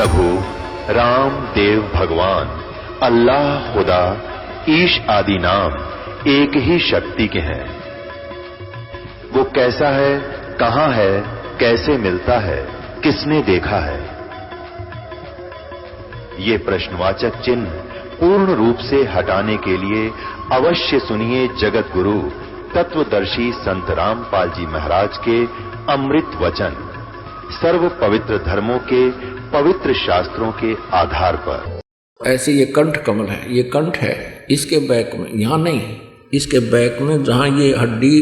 प्रभु राम देव भगवान अल्लाह खुदा ईश आदि नाम एक ही शक्ति के हैं। वो कैसा है, कहां है, कैसे मिलता है, किसने देखा है? ये प्रश्नवाचक चिन्ह पूर्ण रूप से हटाने के लिए अवश्य सुनिए जगत गुरु तत्वदर्शी संत रामपाल जी महाराज के अमृत वचन, सर्व पवित्र धर्मों के पवित्र शास्त्रों के आधार पर। ऐसे ये कंठ कमल है, ये कंठ है, इसके बैक में, यहां नहीं, इसके बैक में जहां ये हड्डी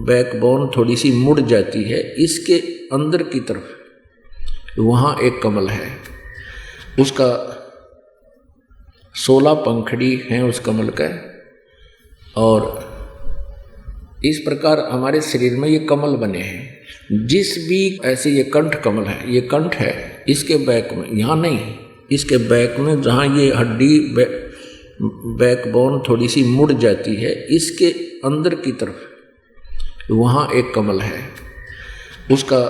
बैकबोन थोड़ी सी मुड़ जाती है, इसके अंदर की तरफ वहां एक कमल है। उसका 16 पंखड़ी हैं उस कमल का। और इस प्रकार हमारे शरीर में ये कमल बने हैं। जिस भी ऐसे ये कंठ कमल है, ये कंठ है, इसके बैक में, यहां नहीं, इसके बैक में जहां ये हड्डी बैकबोन थोड़ी सी मुड़ जाती है, इसके अंदर की तरफ वहां एक कमल है। उसका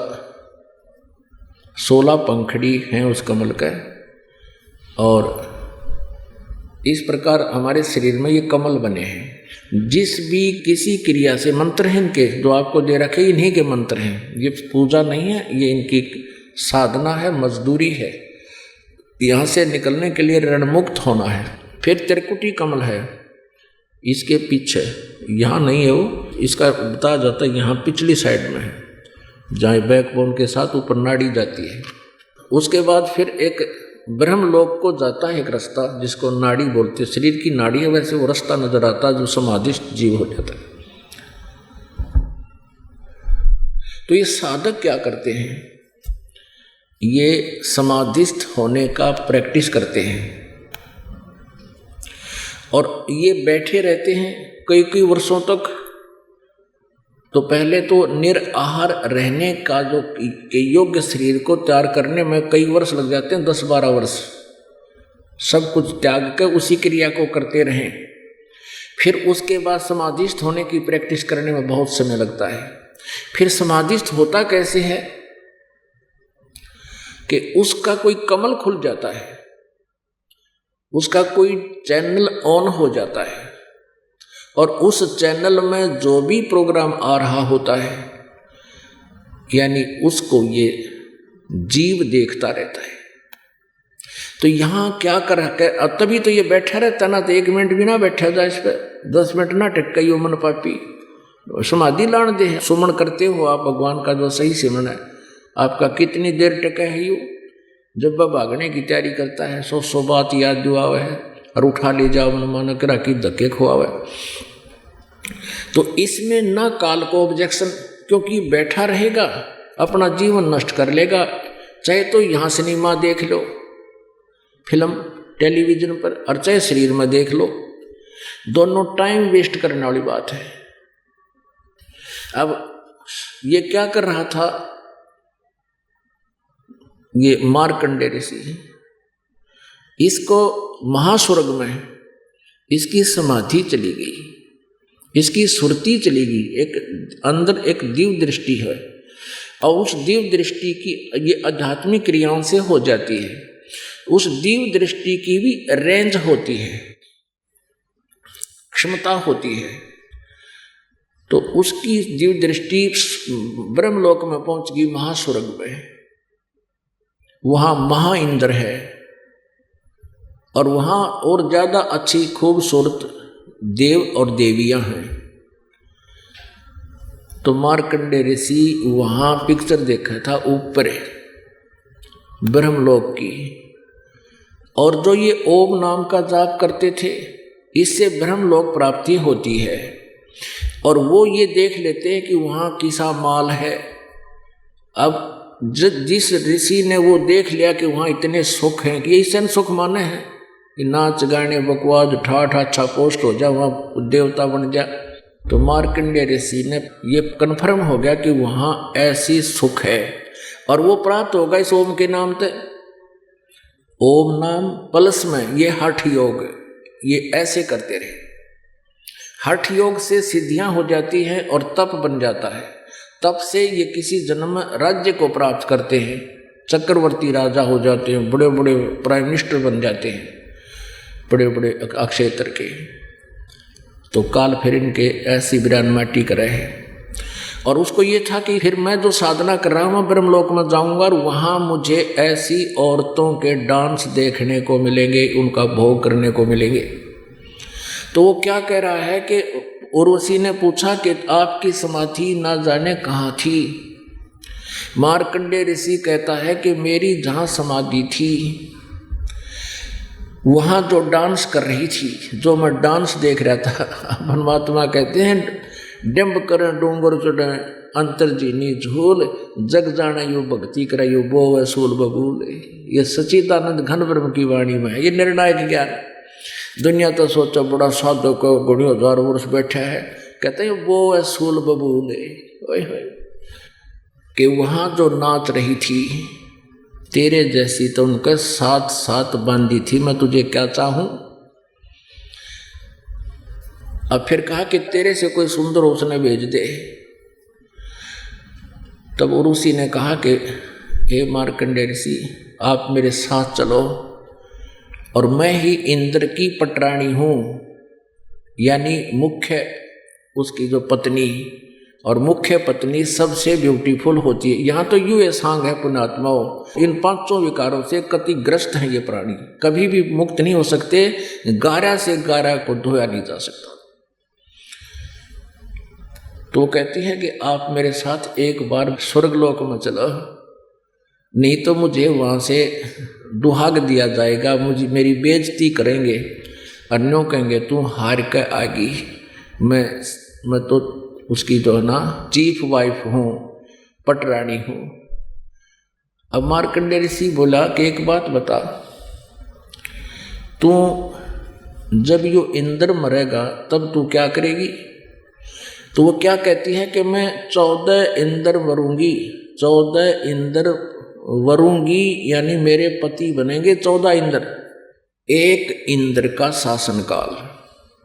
16 पंखड़ी हैं उस कमल का। और इस प्रकार हमारे शरीर में ये कमल बने हैं। जिस भी किसी क्रिया से, मंत्र हैं इनके जो आपको दे रखे, इन्हीं के मंत्र हैं, ये पूजा नहीं है, ये इनकी साधना है, मजदूरी है। यहाँ से निकलने के लिए ऋणमुक्त होना है। फिर त्रिकुटी कमल है इसके पीछे, यहाँ नहीं है वो, इसका बताया जाता है यहाँ पिछली साइड में है, जहाँ बैकबोन के साथ ऊपर नाड़ी जाती है। उसके बाद फिर एक ब्रह्मलोक को जाता है एक रास्ता, जिसको नाड़ी बोलते हैं, शरीर की नाड़ी है, वैसे वो रास्ता नजर आता है जो समाधिस्थ जीव हो जाता है। तो ये साधक क्या करते हैं, ये समाधिस्थ होने का प्रैक्टिस करते हैं और ये बैठे रहते हैं कई कई वर्षों तक। तो पहले तो निराहार रहने का जो योग्य शरीर को तैयार करने में कई वर्ष लग जाते हैं, 10-12 वर्ष, सब कुछ त्याग कर उसी क्रिया को करते रहें। फिर उसके बाद समाधिस्थ होने की प्रैक्टिस करने में बहुत समय लगता है। फिर समाधिस्थ होता कैसे है कि उसका कोई कमल खुल जाता है, उसका कोई चैनल ऑन हो जाता है और उस चैनल में जो भी प्रोग्राम आ रहा होता है, यानी उसको ये जीव देखता रहता है। तो यहाँ क्या कर रहा है, तभी तो ये बैठा रहता ना, तो 1 मिनट भी ना बैठा जाए इस पर, 10 मिनट ना टिक यो मन पापी, समाधि लान दे। सुमन करते हो आप भगवान का जो सही सिमरन है, आपका कितनी देर टिका है यू। जब वह भागने की तैयारी करता है, 100 बात याद जो आवे है और उठा ले जाओ मन मानो करा की धक्के खुआवे। तो इसमें ना काल को ऑब्जेक्शन, क्योंकि बैठा रहेगा अपना जीवन नष्ट कर लेगा। चाहे तो यहाँ सिनेमा देख लो, फिल्म टेलीविजन पर, और चाहे शरीर में देख लो, दोनों टाइम वेस्ट करने वाली बात है। अब ये क्या कर रहा था, ये मार्कंडेय ऋषि, इसको महास्वर्ग में इसकी समाधि चली गई, इसकी सुरती चली गई, एक अंदर एक दिव्य दृष्टि है और उस दिव्य दृष्टि की ये आध्यात्मिक क्रियाओं से हो जाती है। उस दिव्य दृष्टि की भी रेंज होती है, क्षमता होती है। तो उसकी दिव्य दृष्टि ब्रह्मलोक में पहुंच गई, महास्वर्ग में, वहां महा इंद्र है और वहां और ज्यादा अच्छी खूबसूरत देव और देवियां हैं। तो मार्कंडेय ऋषि वहां पिक्चर देखा था ऊपर ब्रह्मलोक की, और जो ये ओम नाम का जाप करते थे, इससे ब्रह्मलोक प्राप्ति होती है। और वो ये देख लेते हैं कि वहां किसा माल है। अब जिस ऋषि ने वो देख लिया कि वहां इतने सुख हैं, कि ऐसे सुख माने हैं कि नाच गाने बकवास ठाठ अच्छा पोस्ट हो जा, वहाँ देवता बन जा। तो मार्कंडेय ऋषि ने ये कन्फर्म हो गया कि वहाँ ऐसी सुख है और वो प्राप्त होगा इस ओम के नाम से। ओम नाम प्लस में ये हठ योग, ये ऐसे करते रहे। हठ योग से सिद्धियां हो जाती हैं और तप बन जाता है। तप से ये किसी जन्म में राज्य को प्राप्त करते हैं चक्रवर्ती राजा हो जाते हैं, बड़े बड़े प्राइम मिनिस्टर बन जाते हैं, बड़े बड़े अक्षेत्र के। तो काल फिर इनके ऐसी बिरान माटी करे है। और उसको ये था कि फिर मैं जो साधना कर रहा हूँ मैं ब्रह्मलोक में जाऊंगा और वहाँ मुझे ऐसी औरतों के डांस देखने को मिलेंगे, उनका भोग करने को मिलेंगे। तो वो क्या कह रहा है कि उर्वशी ने पूछा कि आपकी समाधि ना जाने कहाँ थी। मार्कंडेय ऋषि कहता है कि मेरी जहाँ समाधि थी वहाँ जो डांस कर रही थी, जो मैं डांस देख रहा था, परमात्मा कहते हैं डिम्ब करें डूंगर चढ़े अंतर्जीनी झूल, जग जाने यो भक्ति करे यो बोवे सूल बबूल। ये सच्चिदानंद घन ब्रह्म की वाणी में है, ये निर्णायक ज्ञान। दुनिया तो सोचो बड़ा साधु को गुणी 1000 वर्ष बैठा है, कहते हैं बोवे सूल बबूल कि वहाँ जो नाच रही थी तेरे जैसी तो उनके साथ साथ बांधी थी, मैं तुझे क्या चाहूं। अब फिर कहा कि तेरे से कोई सुंदर उसने भेज दे। तब उर्वशी ने कहा कि हे मार्कंडेय ऋषि आप मेरे साथ चलो और मैं ही इंद्र की पटरानी हूँ, यानी मुख्य उसकी जो पत्नी, और मुख्य पत्नी सबसे ब्यूटीफुल होती है। यहाँ तो यूँ सांग है पुण्यात्माओं, इन 5 विकारों से कतिग्रस्त हैं ये प्राणी, कभी भी मुक्त नहीं हो सकते, गारा से गारा को धोया नहीं जा सकता। तो वो कहती है कि आप मेरे साथ एक बार स्वर्गलोक में चलो, नहीं तो मुझे वहाँ से दुहाग दिया जाएगा, मुझे मेरी बेइज्जती करेंगे, अन्यों कहेंगे तू हार के आगी, मैं तो उसकी जो है ना चीफ वाइफ हूँ, पटरानी हूँ। अब मार्कंडेय ऋषि बोला कि एक बात बता, तू जब यो इंद्र मरेगा तब तू क्या करेगी। तो वो क्या कहती है कि मैं 14 इंद्र वरूंगी, 14 इंद्र वरूंगी, यानी मेरे पति बनेंगे 14 इंद्र, एक इंद्र का शासनकाल।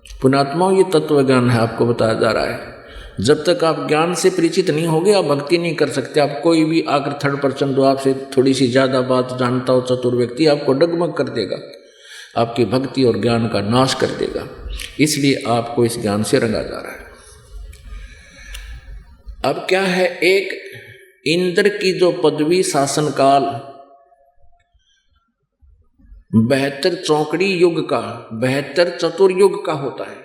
पुण्यात्माओं ये तत्व ज्ञान है, आपको बताया जा रहा है। जब तक आप ज्ञान से परिचित नहीं होगे आप भक्ति नहीं कर सकते। आप कोई भी आकर 3rd पर्सन जो आपसे थोड़ी सी ज़्यादा बात जानता हो, चतुर व्यक्ति, आपको डगमग कर देगा, आपकी भक्ति और ज्ञान का नाश कर देगा। इसलिए आपको इस ज्ञान से रंगा जा रहा है। अब क्या है, एक इंद्र की जो पदवी शासनकाल 72 चौकड़ी युग का, 72 चतुर्युग का होता है।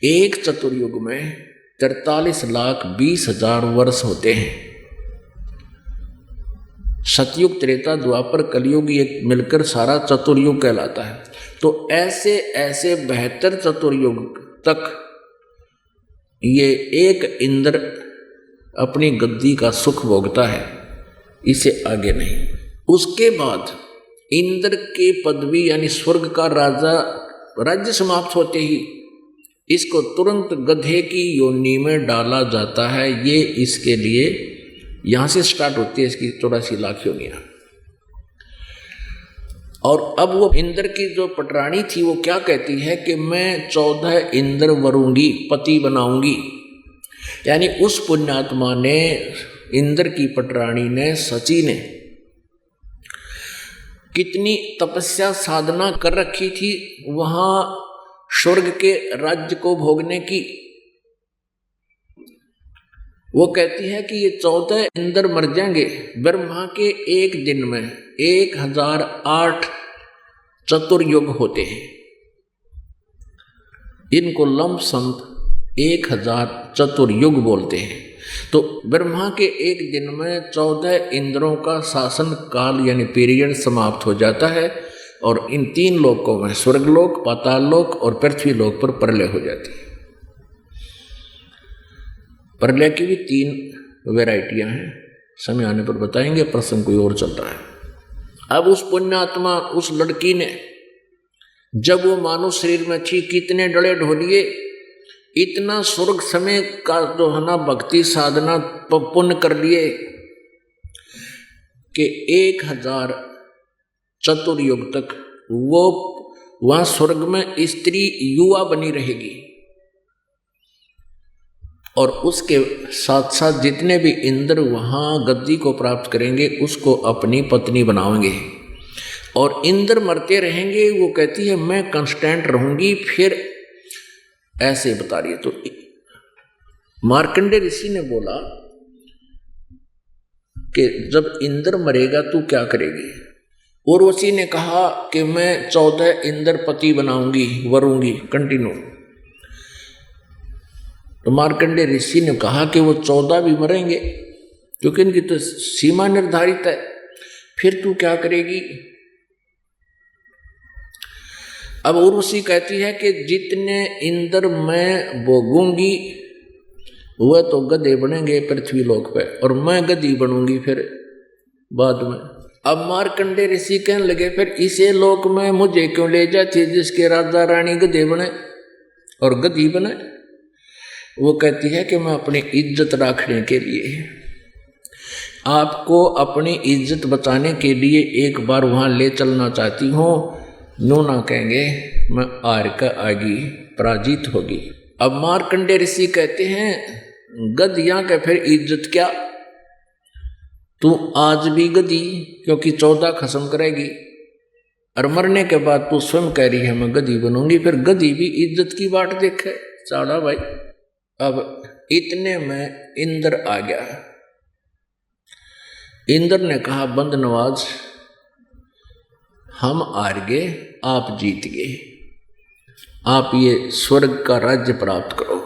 एक चतुर्युग में 43,20,000 वर्ष होते हैं। सतयुग, त्रेता, द्वापर, कलयुग ये मिलकर सारा चतुर्युग कहलाता है। तो ऐसे ऐसे 72 चतुर्युग तक ये एक इंद्र अपनी गद्दी का सुख भोगता है, इसे आगे नहीं। उसके बाद इंद्र के पदवी यानी स्वर्ग का राज्य समाप्त होते ही इसको तुरंत गधे की योनि में डाला जाता है। ये इसके लिए यहाँ से स्टार्ट होती है इसकी 84 लाख योनियाँ। और अब वो इंद्र की जो पटरानी थी वो क्या कहती है कि मैं 14 इंद्र वरूंगी, पति बनाऊंगी। यानी उस पुण्यात्मा ने, इंद्र की पटरानी ने, सची ने कितनी तपस्या साधना कर रखी थी वहाँ स्वर्ग के राज्य को भोगने की। वो कहती है कि ये 14 इंद्र मर जाएंगे। ब्रह्मा के एक दिन में 1008 चतुर्युग होते हैं, इनको लंपसम 1000 चतुर्युग बोलते हैं। तो ब्रह्मा के एक दिन में 14 इंद्रों का शासन काल यानी पीरियड समाप्त हो जाता है और इन 3 लोकों में, स्वर्गलोक, पाताल लोक और पृथ्वी लोक पर प्रलय हो जाती है। प्रलय की भी 3 वैरायटियां हैं, समय आने पर बताएंगे, प्रसंग कोई और चल रहा है। अब उस पुण्यात्मा, उस लड़की ने जब वो मानव शरीर में थी, कितने डले ढोलिए, इतना स्वर्ग समय का जो है ना भक्ति साधना पुण्य कर लिए कि 1000 चतुर्युग तक वो वह स्वर्ग में स्त्री युवा बनी रहेगी और उसके साथ साथ जितने भी इंद्र वहाँ गद्दी को प्राप्त करेंगे उसको अपनी पत्नी बनाएंगे और इंद्र मरते रहेंगे। वो कहती है मैं कांस्टेंट रहूंगी। फिर ऐसे बता रही है। तो मार्कंडेय ऋषि ने बोला कि जब इंद्र मरेगा तू क्या करेगी? उर्वशी ने कहा कि मैं 14 इंद्र पति बनाऊंगी, वरूंगी। कंटिन्यू। तो मार्कंडेय ऋषि ने कहा कि वो 14 भी मरेंगे क्योंकि इनकी तो सीमा निर्धारित है। फिर तू क्या करेगी? अब उर्वशी कहती है कि जितने इंद्र मैं भोगूंगी वह तो गधे बनेंगे पृथ्वी लोक पे और मैं गधी बनूंगी फिर बाद में। अब मार्कंडेय ऋषि कहने लगे फिर इसे लोक में मुझे क्यों ले जाती जिसके राजा रानी गधे बने और गधी बने? वो कहती है कि मैं अपनी इज्जत रखने के लिए, आपको अपनी इज्जत बचाने के लिए एक बार वहां ले चलना चाहती हूँ। नो ना कहेंगे मैं आर का आगी पराजित होगी। अब मार्कंडेय ऋषि कहते हैं गधियां का फिर इज्जत क्या? तू आज भी गधी क्योंकि 14 खत्म करेगी और मरने के बाद तू स्वयं कह रही है मैं गधी बनूंगी। फिर गधी भी इज्जत की बाट देखे चाड़ा भाई। अब इतने में इंद्र आ गया। इंद्र ने कहा बंद नवाज हम हार गए, आप जीत गए, आप ये स्वर्ग का राज्य प्राप्त करो।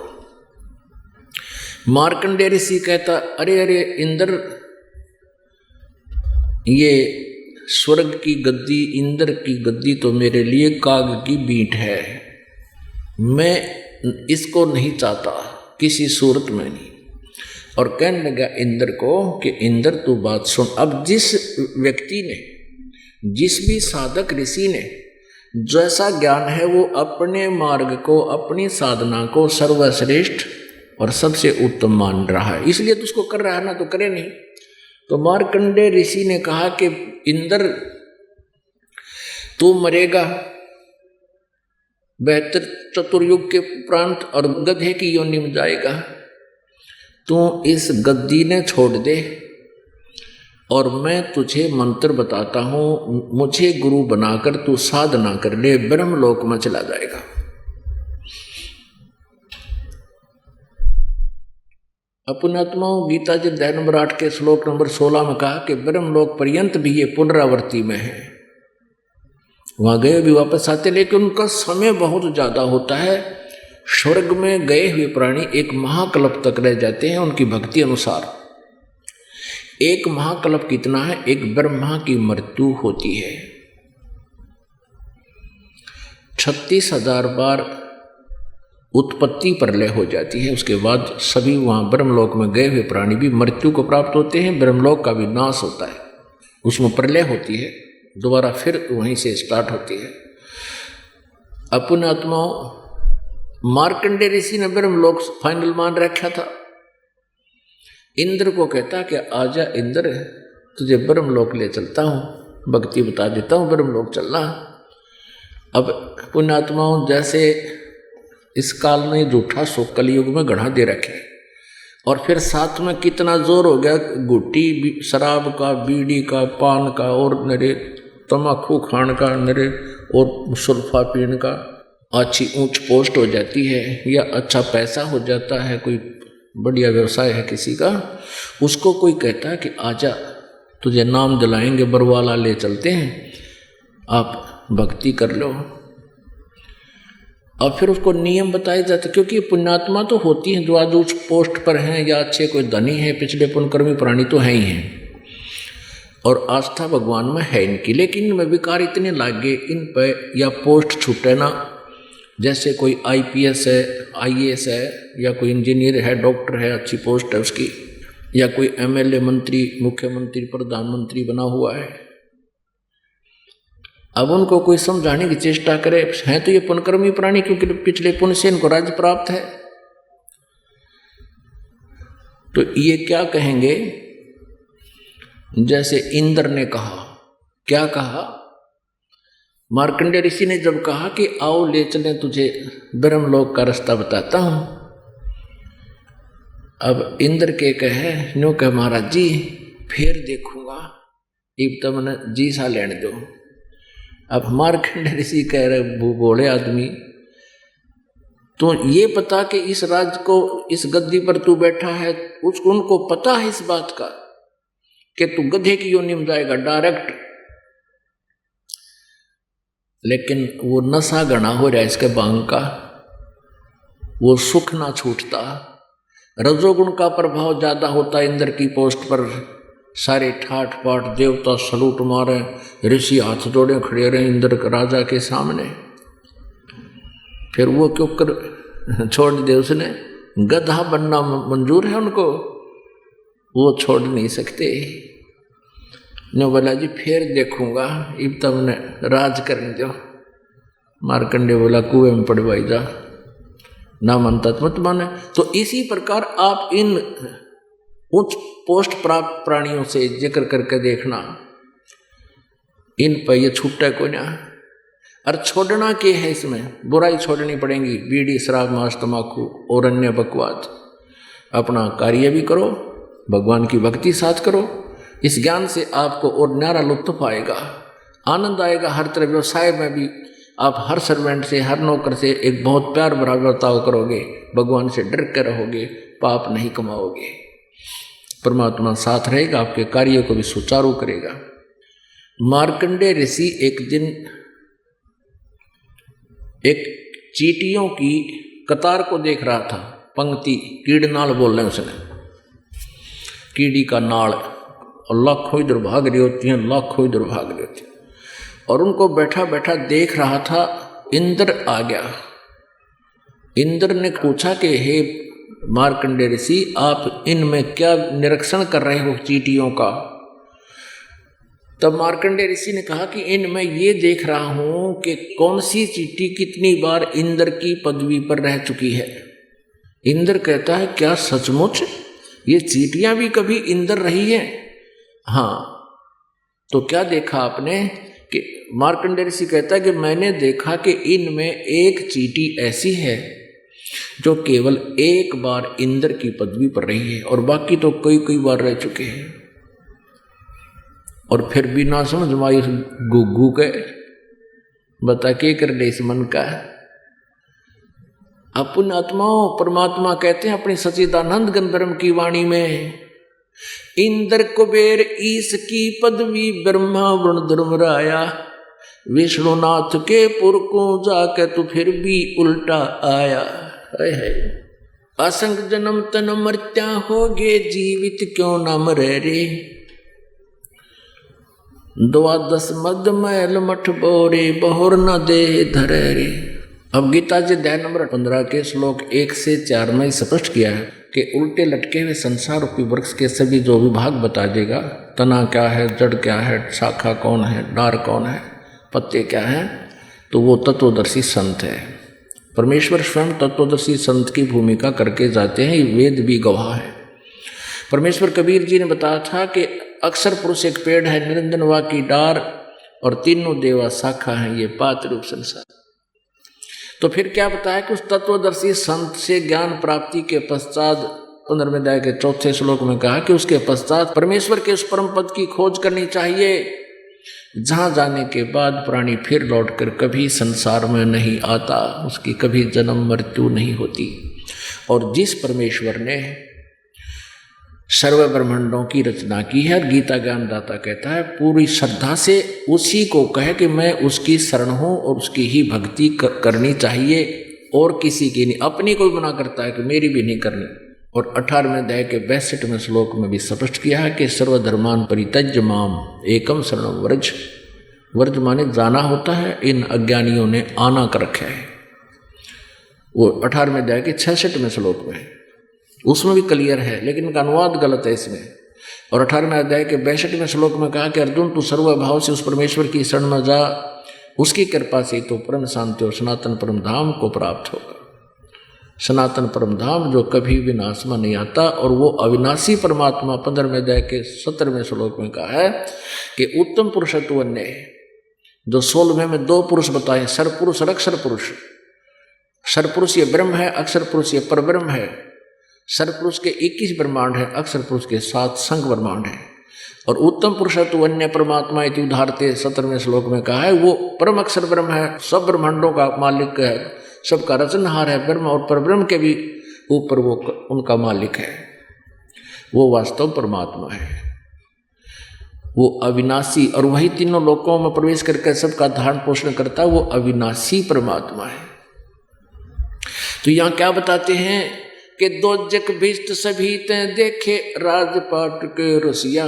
मार्कंडेय ऋषि कहता अरे अरे इंद्र, ये स्वर्ग की गद्दी, इंद्र की गद्दी तो मेरे लिए काग की बींट है, मैं इसको नहीं चाहता किसी सूरत में नहीं। और कहने लगा इंद्र को कि इंद्र तू बात सुन। अब जिस व्यक्ति ने, जिस भी साधक ऋषि ने जैसा ज्ञान है वो अपने मार्ग को, अपनी साधना को सर्वश्रेष्ठ और सबसे उत्तम मान रहा है, इसलिए तो उसको कर रहा है ना, तो करे नहीं। तो मार्कंडेय ऋषि ने कहा कि इंद्र तू मरेगा, बेहतर चतुर्युग के उपरांत और गधे की योनि में जाएगा। तू इस गद्दी ने छोड़ दे और मैं तुझे मंत्र बताता हूं, मुझे गुरु बनाकर तू साधना कर ले, ब्रह्मलोक में चला जाएगा। अपनात्माओं गीता जी अध्याय नंबर 8 के श्लोक नंबर 16 में कहा कि ब्रह्मलोक पर्यंत भी ये पुनरावृत्ति में है, वहां गए भी वापस आते, लेकिन उनका समय बहुत ज्यादा होता है। स्वर्ग में गए हुए प्राणी एक महाकल्प तक रह जाते हैं उनकी भक्ति अनुसार। एक महाकल्प कितना है? एक ब्रह्मा की मृत्यु होती है, 36,000 बार उत्पत्ति प्रलय हो जाती है। उसके बाद सभी वहां ब्रह्मलोक में गए हुए प्राणी भी मृत्यु को प्राप्त होते हैं, ब्रह्मलोक का विनाश होता है, उसमें प्रलय होती है, दोबारा फिर वहीं से स्टार्ट होती है। अपने आत्माओं मार्कंडेय ऋषि ने ब्रह्मलोक फाइनल मान रखा था। इंद्र को कहता कि आजा इंद्र, तुझे ब्रह्मलोक ले चलता हूँ, भक्ति बता देता हूँ, ब्रह्मलोक चलना। अब पुण्यात्माओं जैसे इस काल में झूठा सुख कलयुग में गढ़ा दे रखे, और फिर साथ में कितना जोर हो गया गुट्टी शराब का, बीड़ी का, पान का और नरे तम्बाकू खान का, नरे और सुल्फा पीने का। अच्छी ऊंच पोस्ट हो जाती है या अच्छा पैसा हो जाता है, कोई बढ़िया व्यवसाय है किसी का, उसको कोई कहता है कि आजा तुझे नाम दिलाएंगे, बरवाला ले चलते हैं, आप भक्ति कर लो। और फिर उसको नियम बताए जाते, क्योंकि पुण्यात्मा तो होती हैं जो आज उस पोस्ट पर हैं या अच्छे कोई धनी है, पिछले पुण्यकर्मी प्राणी तो हैं ही हैं, और आस्था भगवान में है इनकी, लेकिन इनमें विकार इतने लागे इन पर, या पोस्ट छूटे ना, जैसे कोई IPS है, IAS है, या कोई इंजीनियर है, डॉक्टर है, अच्छी पोस्ट है उसकी, या कोई MLA मंत्री, मुख्यमंत्री, प्रधानमंत्री बना हुआ है। अब उनको कोई समझाने की चेष्टा करे, हैं तो ये पुण्यकर्मी प्राणी, क्योंकि पिछले पुण्य से इनको राज्य प्राप्त है, तो ये क्या कहेंगे? जैसे इंद्र ने कहा, क्या कहा? मार्कंडेय ऋषि ने जब कहा कि आओ ले चलें, तुझे ब्रह्मलोक का रास्ता बताता हूं, अब इंद्र के कहे न्यो कह महाराज जी फिर देखूंगा, इब तो मैंने जी सा लेने दो। अब मार्कंडेय ऋषि कह रहे बोले आदमी, तो ये पता कि इस राज को, इस गद्दी पर तू बैठा है, उसको उनको पता है इस बात का कि तू गधे की योनि में जाएगा डायरेक्ट। लेकिन वो नशा गणा हो रहा है इसके बांग का, वो सुख ना छूटता, रजोगुण का प्रभाव ज्यादा होता इंद्र की पोस्ट पर। सारे ठाठ पाठ देवता सलूट मारे, ऋषि हाथ जोड़े खड़े रहे इंद्र राजा के सामने। फिर वो क्यों कर छोड़ दे, उसने गधा बनना मंजूर है उनको, वो छोड़ नहीं सकते। नो बोला जी फिर देखूंगा, इब तब ने राज करने दो। मार्कंडेय बोला कुएं में पड़वाई जा, ना मानता मत माने। तो इसी प्रकार आप इन उच्च पोस्ट प्राप्त प्राणियों से जिक्र करके देखना, इन पर ये छूटे को ना। और छोड़ना के है इसमें, बुराई छोड़नी पड़ेगी, बीड़ी शराब मांस तमाकू और अन्य बकवाद। अपना कार्य भी करो, भगवान की भक्ति साथ करो। इस ज्ञान से आपको और न्यारा लुत्फ आएगा, आनंद आएगा। हर तरह व्यवसाय में भी आप हर सर्वेंट से, हर नौकर से एक बहुत प्यार भरा बर्ताव करोगे, भगवान से डर कर रहोगे, पाप नहीं कमाओगे। परमात्मा साथ रहेगा, आपके कार्य को भी सुचारू करेगा। मार्कंडेय ऋषि एक दिन एक चींटियों की कतार को देख रहा था, पंक्ति, कीड़नाल बोल रहे हैं उसने, कीड़ी का नाल, और लाखों इधर भाग रही होती हैं, लाखों इधर भाग रही होती हैं। और उनको बैठा बैठा देख रहा था। इंद्र आ गया। इंद्र ने पूछा कि हे मार्कंडेय ऋषि, आप इनमें क्या निरीक्षण कर रहे हो चींटियों का? तब मार्कंडेय ऋषि ने कहा कि इनमें ये देख रहा हूं कि कौन सी चींटी कितनी बार इंद्र की पदवी पर रह चुकी है। इंद्र कहता है क्या सचमुच ये चींटियां भी कभी इंद्र रही हैं? हाँ। तो क्या देखा आपने? कि मार्कंडेय ऋषि कहता है कि मैंने देखा कि इनमें एक चींटी ऐसी है जो केवल एक बार इंद्र की पदवी पर रही है, और बाकी तो कई बार रह चुके हैं। और फिर भी ना समझ माई गुग्गू के बता के कर दे इस मन का। अपन आत्माओं, परमात्मा कहते हैं अपनी सच्चिदानंद गंधर्व की वाणी में, इंद्र कुबेर ईश की पदवी ब्रह्मा वरुण धर्मराया, विष्णुनाथ के पुर को जाके तू फिर भी उल्टा आया। है असंग जन्म तन मर्त्या होगे, जीवित क्यों न मरे रे, द्वादश मद मैल मठ बोरे, बहुर न दे धरे रे। अब गीता जी अध्याय नंबर 15 के श्लोक 1 से 4 में स्पष्ट किया है कि उल्टे लटके हुए संसार रूपी वृक्ष के सभी जो विभाग बता देगा, तना क्या है, जड़ क्या है, शाखा कौन है, डार कौन है, पत्ते क्या हैं, तो वो तत्वदर्शी संत है। परमेश्वर स्वयं तत्वदर्शी संत की भूमिका करके जाते हैं, वेद भी गवाह है। परमेश्वर कबीर जी ने बताया था कि अक्षर पुरुष एक पेड़ है, निरंजन वा की डार, और तीनों देवा शाखा है, ये पात रूप संसार। तो फिर क्या बताया कि उस तत्वदर्शी संत से ज्ञान प्राप्ति के पश्चात 15वें अध्याय के 4थे श्लोक में कहा कि उसके पश्चात परमेश्वर के उस परम पद की खोज करनी चाहिए, जहां जाने के बाद प्राणी फिर लौटकर कभी संसार में नहीं आता, उसकी कभी जन्म मृत्यु नहीं होती। और जिस परमेश्वर ने सर्व ब्रह्मांडों की रचना की है, गीता ज्ञानदाता कहता है पूरी श्रद्धा से उसी को कहे कि मैं उसकी शरण हूँ और उसकी ही भक्ति करनी चाहिए, और किसी की नहीं। अपनी कोई मना करता है कि मेरी भी नहीं करनी। और 18वें अध्याय के 62वें श्लोक में भी स्पष्ट किया है कि सर्वधर्मान परित्यज्य माम एकम शरणम व्रज। व्रज माने जाना होता है, इन अज्ञानियों ने आना कर रखा है। वो 18वें अध्याय के 66वें श्लोक में, उसमें भी क्लियर है, लेकिन इनका अनुवाद गलत है इसमें। और 18वें अध्याय के 62वें श्लोक में कहा कि अर्जुन तू सर्वभाव से उस परमेश्वर की शरण में जा, उसकी कृपा से तो परम शांति और सनातन परम धाम को प्राप्त होगा। सनातन परम धाम जो कभी विनाश में नहीं आता, और वो अविनाशी परमात्मा 15वें अध्याय के 17वें श्लोक में कहा है कि उत्तम पुरुषत्व ने जो 16वें में 2 पुरुष बताए, सरपुरुष और अक्षर पुरुष। सरपुरुष ये ब्रह्म है, अक्षर पुरुष ये परब्रह्म है। सरपुरुष के 21 ब्रह्मांड है, अक्षर पुरुष के 7 संघ ब्रह्मांड है। और उत्तम पुरुष तो अन्य परमात्मा इति उदाहरते 17वें श्लोक में कहा है, वो परम अक्षर ब्रह्म है, सब ब्रह्मांडों का मालिक है, सबका रचनहार है ब्रह्म, और परब्रह्म के भी ऊपर वो उनका मालिक है। वो वास्तव परमात्मा है, वो अविनाशी, और वही तीनों लोकों में प्रवेश करके सबका धारण पोषण करता है, वो अविनाशी परमात्मा है। तो यहाँ क्या बताते हैं कि दोजक भिष्ट सभी ते देखे राजपाट के रसिया,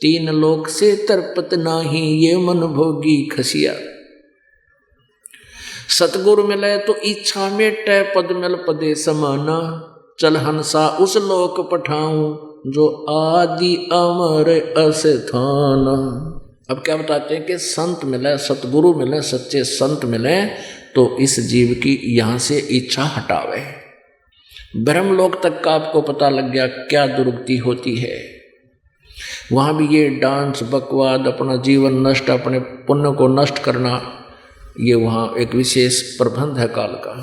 3 लोक से तरपत नाही ये मन भोगी खसिया। सतगुरु मिले तो इच्छा मेटे पद मिल पदे समाना, चल हंसा उस लोक पठाऊं जो आदि अमर अस्थान। अब क्या बताते हैं कि संत मिले, सतगुरु मिले, सच्चे संत मिले तो इस जीव की यहां से इच्छा हटावे। ब्रह्मलोक तक का आपको पता लग गया क्या दुर्गति होती है। वहां भी ये डांस बकवाद, अपना जीवन नष्ट, अपने पुण्य को नष्ट करना, ये वहां एक विशेष प्रबंध है काल का।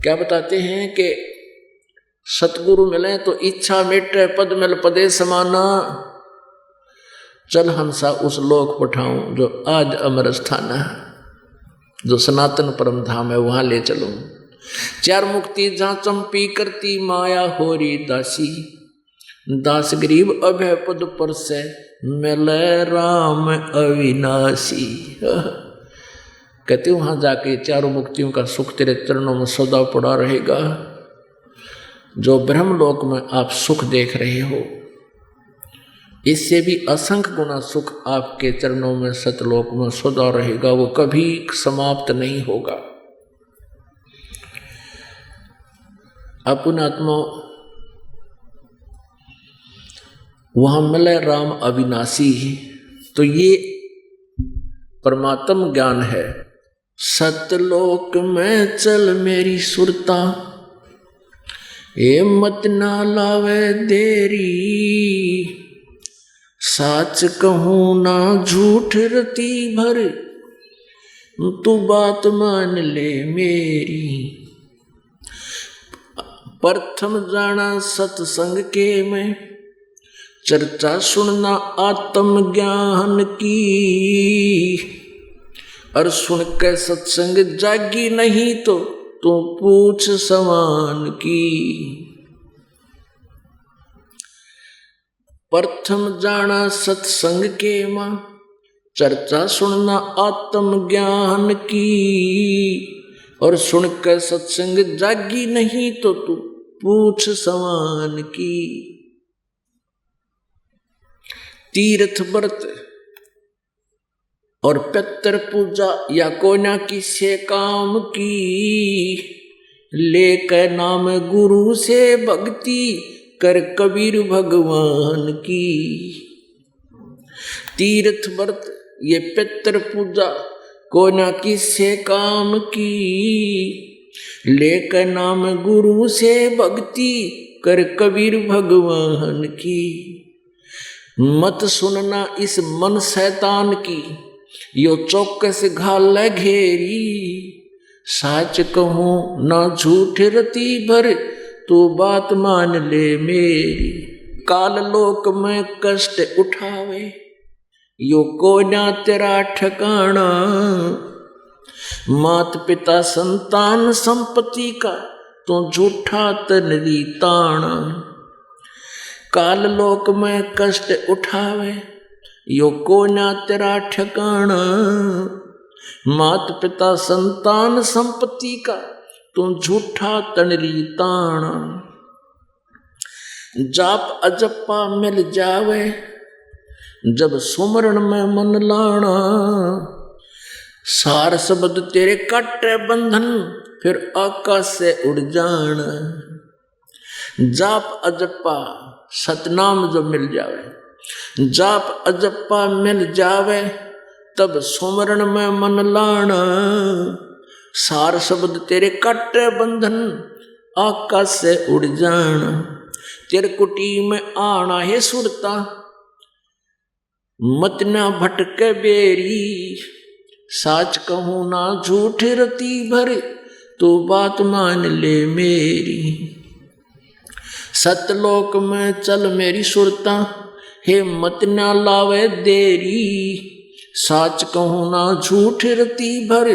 क्या बताते हैं कि सतगुरु मिले तो इच्छा मेटे पद मिल पदे समाना, चल हंसा उस लोक पठाऊं जो आज अमर स्थान है, जो सनातन परम धाम है, वहां ले चलो। 4 मुक्ति जहां चंपी करती माया होरी दासी, दास गरीब अभय पद पर से मिले राम अविनाशी। कहते वहां जाके 4 मुक्तियों का सुख तेरे चरणों में सदा पड़ा रहेगा। जो ब्रह्मलोक में आप सुख देख रहे हो, इससे भी असंख्य गुना सुख आपके चरणों में सतलोक में सदा रहेगा, वो कभी समाप्त नहीं होगा। अपना आत्मा वहां मिले राम अविनाशी, तो ये परमात्म ज्ञान है। सतलोक में चल मेरी सुरता, ए मत ना लावे देरी, साच कहूं ना झूठ रती भर, तू बात मान ले मेरी। प्रथम जाना सत्संग के में, चर्चा सुनना आत्म ज्ञान की, और सुन के सत्संग जागी नहीं तो तू पूछ समान की। प्रथम जाना सत्संग के मां, चर्चा सुनना आत्म ज्ञान की, और सुन के सत्संग जागी नहीं तो तू पूछ समान की। तीर्थ व्रत और पितर पूजा या कोना किसे काम की, लेकर नाम गुरु से भक्ति कर कबीर भगवान की। तीर्थ व्रत ये पितर पूजा कोना किसे काम की, लेकर नाम गुरु से भक्ति कर कबीर भगवान की। मत सुनना इस मन शैतान की, यो चौकस घाल घेरी, साच कहूं ना झूठ रती भर, तू बात मान ले मेरी। काल लोक में कष्ट उठावे, यो कोना तेरा ठिकाना, मात पिता संतान संपत्ति का तो झूठा तनरी ताना। काल लोक में कष्ट उठावे, यो कोना तेरा ठिकाना, मात पिता संतान संपत्ति का तो झूठा तनरी ताना। जाप अजप्पा मिल जावे, जब सुमरण में मन लाना, सार शब्द तेरे काटे बंधन, फिर आकाश से उड़ जाना। जाप अजप्पा सतनाम जो मिल जावे, जाप अजप्पा मिल जावे, तब सुमरण में मन लाना, सार शब्द तेरे काटे बंधन, आकाश से उड़ जाना। तेरे कुटी में आना है सुरता, मत ना भटके बेरी, साच कहूं ना झूठ रती भर, तू बात मान ले मेरी। सतलोक में चल मेरी सुरता, हे मत ना लावे देरी। साच कहूँ ना झूठ रती भर,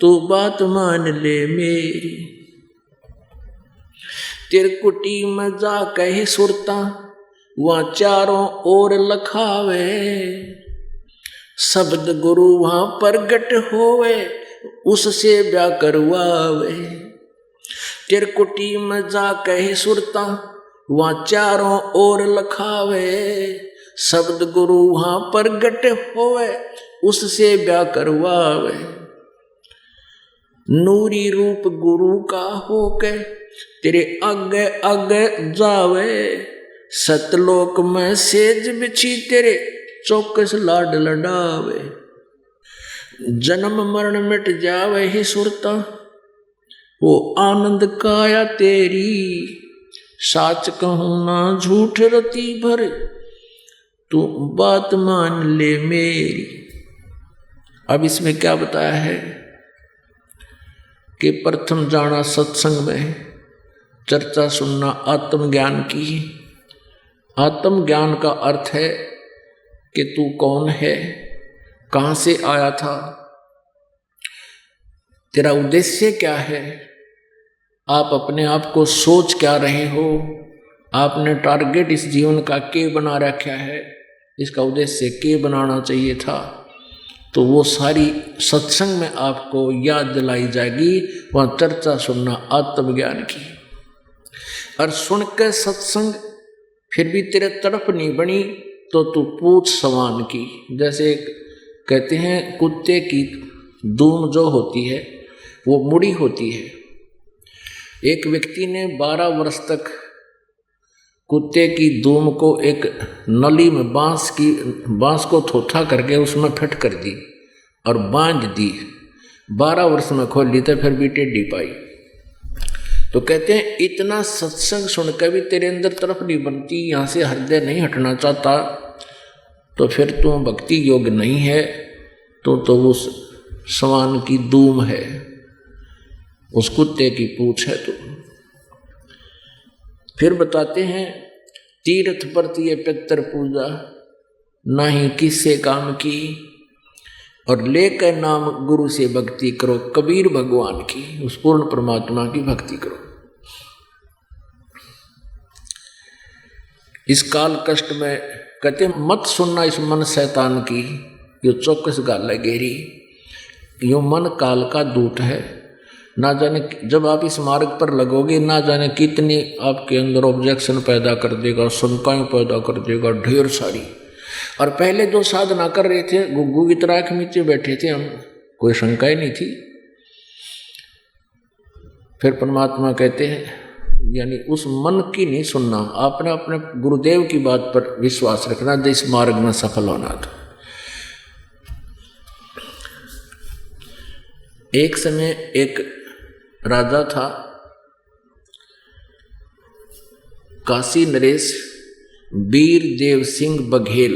तू बात मान ले मेरी। तिरकुटी में जा कहे सुरता, वहाँ चारों ओर लखावे। शब्द गुरु वहाँ प्रगट होवे, उससे ब्याह करवावे। तिरकुटी में जा कहे सुरता, वहाँ चारों ओर लखावे। शब्द गुरु वहाँ प्रगट होवे, उससे ब्याह करवावे। नूरी रूप गुरु का होके तेरे आगे आगे जावे। सतलोक में सेज बिछी तेरे चौकस लाड लडावे। जन्म मरण मिट जावे ही सुरता, वो आनंद काया तेरी। साच कहूँ ना झूठ रती भर, तू बात मान ले मेरी। अब इसमें क्या बताया है कि प्रथम जाना सत्संग में, चर्चा सुनना आत्मज्ञान की। आत्मज्ञान का अर्थ है कि तू कौन है, कहाँ से आया था, तेरा उद्देश्य क्या है, आप अपने आप को सोच क्या रहे हो, आपने टारगेट इस जीवन का क्या बना रखा है, इसका उद्देश्य क्या बनाना चाहिए था। तो वो सारी सत्संग में आपको याद दिलाई जाएगी। वहाँ चर्चा सुनना आत्मज्ञान की। और सुन के सत्संग फिर भी तेरे तरफ नहीं बनी तो तू पूछ सवान की। जैसे कहते हैं कुत्ते की दूम जो होती है वो मुड़ी होती है। एक व्यक्ति ने 12 वर्ष तक कुत्ते की दूम को एक नली में बांस को थोथा करके उसमें फिट कर दी और बांध दी। 12 वर्ष में खोल ली तो फिर भी टेढ़ी पाई। तो कहते हैं इतना सत्संग सुनकर भी तेरे अंदर तरफ नहीं बनती, यहाँ से हृदय नहीं हटना चाहता, तो फिर तू भक्ति योग्य नहीं है, तो उस सवान की दूम है, उस कुत्ते की पूंछ है। तो फिर बताते हैं तीर्थ परती ये पितर पूजा, ना ही किससे काम की, और लेकर नाम गुरु से भक्ति करो, कबीर भगवान की, उस पूर्ण परमात्मा की भक्ति करो। इस काल कष्ट में कहते मत सुनना इस मन शैतान की, यो चौकस गाल है गेरी। यो मन काल का दूत है, ना जाने जब आप इस मार्ग पर लगोगे ना जाने कितनी आपके अंदर ऑब्जेक्शन पैदा कर देगा, शंकाएं पैदा कर देगा ढेर सारी। और पहले जो साधना कर रहे थे गुग्गू की तरह के नीचे बैठे थे हम, कोई शंकाएं नहीं थी। फिर परमात्मा कहते हैं यानी उस मन की नहीं सुनना, आपने अपने गुरुदेव की बात पर विश्वास रखना जो इस मार्ग में सफल होना था। एक समय एक राजा था, काशी नरेश वीर देव सिंह बघेल।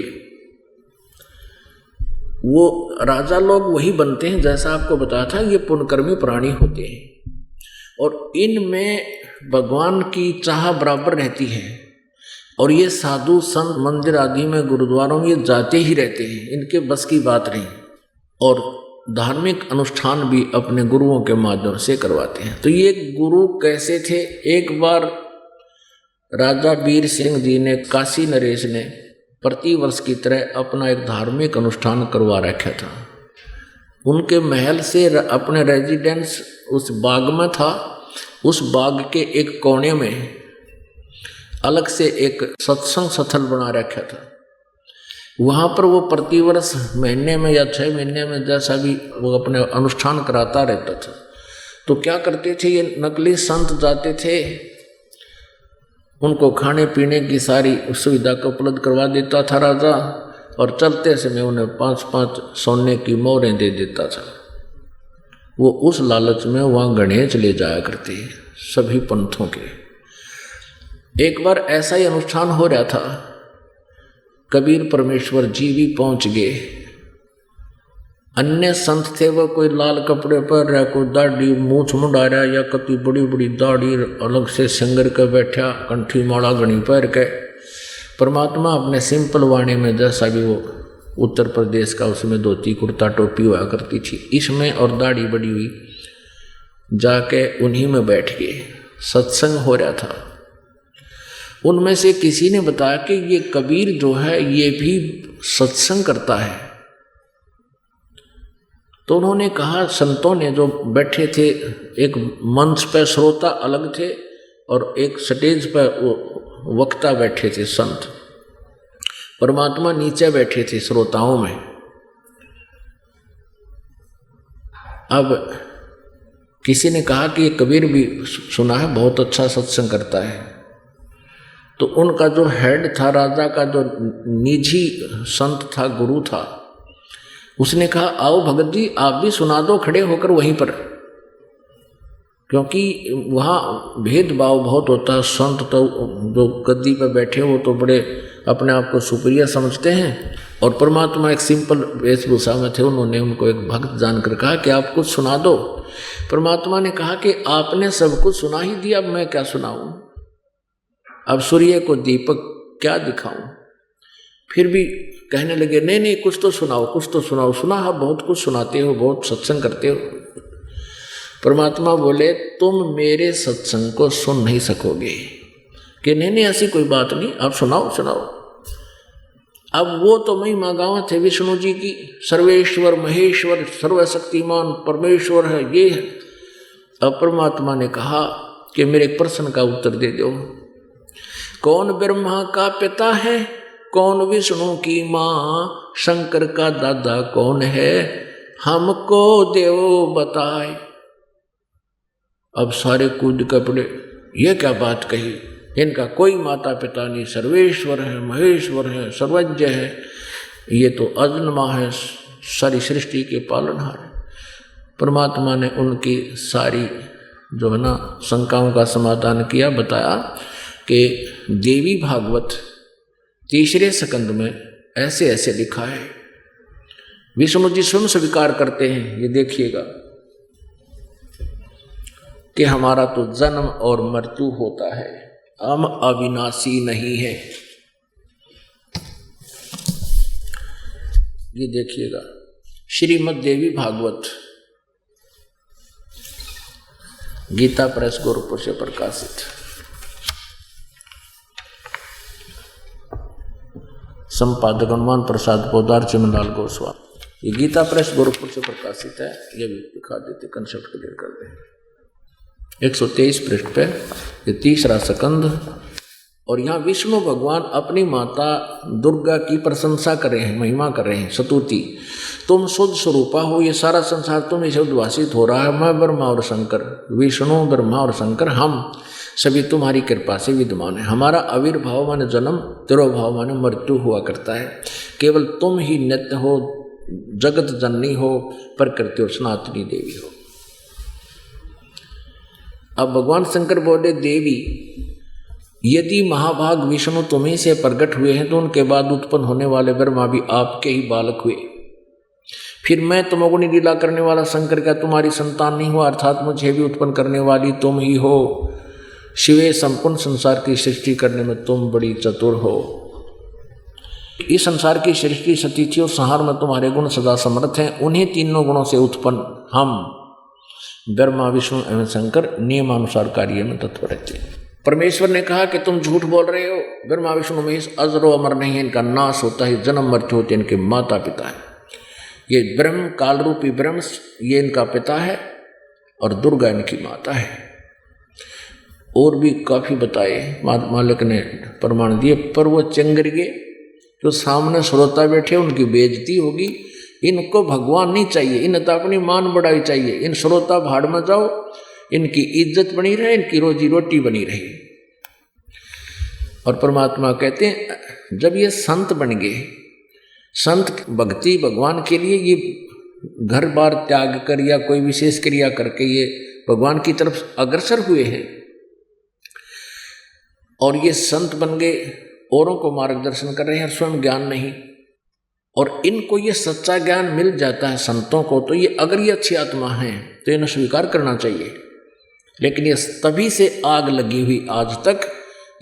वो राजा लोग वही बनते हैं जैसा आपको बताया था, ये पुण्यकर्मी प्राणी होते हैं और इनमें भगवान की चाह बराबर रहती है। और ये साधु संत मंदिर आदि में गुरुद्वारों में ये जाते ही रहते हैं, इनके बस की बात नहीं। और धार्मिक अनुष्ठान भी अपने गुरुओं के माध्यम से करवाते हैं। तो ये गुरु कैसे थे, एक बार राजा वीर सिंह जी ने, काशी नरेश ने प्रतिवर्ष की तरह अपना एक धार्मिक अनुष्ठान करवा रखा था। उनके महल से अपने रेजिडेंस उस बाग में था, उस बाग के एक कोने में अलग से एक सत्संग स्थल बना रखा था। वहाँ पर वो प्रतिवर्ष महीने में या 6 महीने में जैसा भी वो अपने अनुष्ठान कराता रहता था। तो क्या करते थे, ये नकली संत जाते थे, उनको खाने पीने की सारी सुविधा को उपलब्ध करवा देता था राजा, और चलते समय उन्हें 5-5 सोने की मोहरें दे देता था। वो उस लालच में वहाँ गणेश ले जाया करते सभी पंथों के। एक बार ऐसा ही अनुष्ठान हो रहा था, कबीर परमेश्वर जी भी पहुँच गए। अन्य संत थे वो कोई लाल कपड़े पहन रहा, कोई दाढ़ी मूछ मुंडा रहा, या कति बड़ी बड़ी दाढ़ी अलग से सिंगर के बैठा, कंठी माला घनी पैर के। परमात्मा अपने सिंपल वाणी में जैसा भी वो उत्तर प्रदेश का, उसमें धोती कुर्ता टोपी हुआ करती थी, इसमें और दाढ़ी बड़ी हुई, जाके उन्हीं में बैठ गए। सत्संग हो रहा था। उनमें से किसी ने बताया कि ये कबीर जो है ये भी सत्संग करता है। तो उन्होंने कहा, संतों ने जो बैठे थे, एक मंच पर श्रोता अलग थे और एक स्टेज पर वक्ता बैठे थे संत। परमात्मा नीचे बैठे थे श्रोताओं में। अब किसी ने कहा कि ये कबीर भी सुना है, बहुत अच्छा सत्संग करता है। तो उनका जो हेड था, राजा का जो निजी संत था, गुरु था, उसने कहा, आओ भगत जी आप भी सुना दो खड़े होकर वहीं पर, क्योंकि वहाँ भेदभाव बहुत होता है। संत तो जो गद्दी पर बैठे वो तो बड़े अपने आप को सुपीरियर समझते हैं, और परमात्मा एक सिंपल वेशभूषा में थे। उन्होंने उनको एक भक्त जानकर कहा कि आप कुछ सुना दो। परमात्मा ने कहा कि आपने सब कुछ सुना ही दिया, अब मैं क्या सुनाऊं, अब सूर्य को दीपक क्या दिखाऊं। फिर भी कहने लगे, नहीं नहीं कुछ तो सुनाओ, कुछ तो सुनाओ। सुना आप बहुत कुछ सुनाते हो, बहुत सत्संग करते हो। परमात्मा बोले, तुम मेरे सत्संग को सुन नहीं सकोगे। कि नहीं नहीं ऐसी कोई बात नहीं, आप सुनाओ सुनाओ। अब वो तो महिमा गाँव थे विष्णु जी की, सर्वेश्वर महेश्वर सर्वशक्तिमान परमेश्वर है, ये है। अब परमात्मा ने कहा कि मेरे एक प्रश्न का उत्तर दे दो, कौन ब्रह्मा का पिता है, कौन विष्णु की माँ, शंकर का दादा कौन है, हमको देव बताए। अब सारे कूद कपड़े, ये क्या बात कही, इनका कोई माता पिता नहीं, सर्वेश्वर है महेश्वर है सर्वज्ञ है, ये तो अजन्मा है, सारी सृष्टि के पालनहार है। परमात्मा ने उनकी सारी जो है ना शंकाओं का समाधान किया, बताया कि देवी भागवत 3 स्कंद में ऐसे ऐसे लिखा है। विष्णु जी स्वयं स्वीकार करते हैं, ये देखिएगा कि हमारा तो जन्म और मृत्यु होता है, हम अविनाशी नहीं है। ये देखिएगा श्रीमद् देवी भागवत, गीता प्रेस गोरखपुर से प्रकाशित, संपादक हनुमान प्रसाद पोदार चिमनलाल गोस्वामी। ये गीता प्रेस गोरखपुर से प्रकाशित है। ये भी दिखा देते, कंसेप्ट क्लियर कर दें। 123 पृष्ठ पे ये 3 स्कंद। और यहाँ विष्णु भगवान अपनी माता दुर्गा की प्रशंसा कर रहे हैं, महिमा कर रहे हैं, स्तुति। तुम शुद्ध स्वरूपा हो, ये सारा संसार तुम्हें से उद्भासित हो रहा है। मैं ब्रह्मा और शंकर, विष्णु ब्रह्मा और शंकर, हम सभी तुम्हारी कृपा से विद्यमान है। हमारा आविर्भाव माने जन्म, तिरोभाव माने मृत्यु हुआ करता है। केवल तुम ही नित्य हो, जगत जननी हो, प्रकृति और सनातनी देवी हो। अब भगवान शंकर बोले, देवी यदि महाभाग विष्णु तुम्हीं से प्रकट हुए हैं तो उनके बाद उत्पन्न होने वाले ब्रह्मा भी आपके ही बालक हुए। फिर मैं तमोगुणी लीला करने वाला शंकर क्या तुम्हारी संतान नहीं हुआ, अर्थात मुझे भी उत्पन्न करने वाली तुम ही हो। शिवे संपूर्ण संसार की सृष्टि करने में तुम बड़ी चतुर हो। इस संसार की सृष्टि सतीथि और संहार में तुम्हारे गुण सदा समर्थ हैं। उन्हीं तीनों गुणों से उत्पन्न हम ब्रह्मा विष्णु एवं शंकर नियमानुसार कार्य में तत्पर रहते हैं। परमेश्वर ने कहा कि तुम झूठ बोल रहे हो, ब्रह्मा विष्णु महेश अजरो अमर नहीं है, इनका नाश होता है, जन्म मृत्यु होते इनके माता पिता है। ये ब्रह्म काल रूपी ब्रह्म ये इनका पिता है और दुर्गा इनकी माता है। और भी काफी बताए मालिक ने प्रमाण दिए, पर वो चंगरिए जो सामने श्रोता बैठे उनकी बेइज्जती होगी। इनको भगवान नहीं चाहिए, इन्हें तो अपनी मान बढ़ाई चाहिए। इन श्रोता भाड़ में जाओ, इनकी इज्जत बनी रहे, इनकी रोजी रोटी बनी रहे। और परमात्मा कहते हैं जब ये संत बन गए, संत भक्ति भगवान के लिए ये घर बार त्याग कर या कोई विशेष क्रिया करके ये भगवान की तरफ अग्रसर हुए हैं और ये संत बन गए, औरों को मार्गदर्शन कर रहे हैं, स्वयं ज्ञान नहीं। और इनको ये सच्चा ज्ञान मिल जाता है संतों को, तो ये अगर ये अच्छी आत्मा है तो इन्हें स्वीकार करना चाहिए। लेकिन ये तभी से आग लगी हुई आज तक,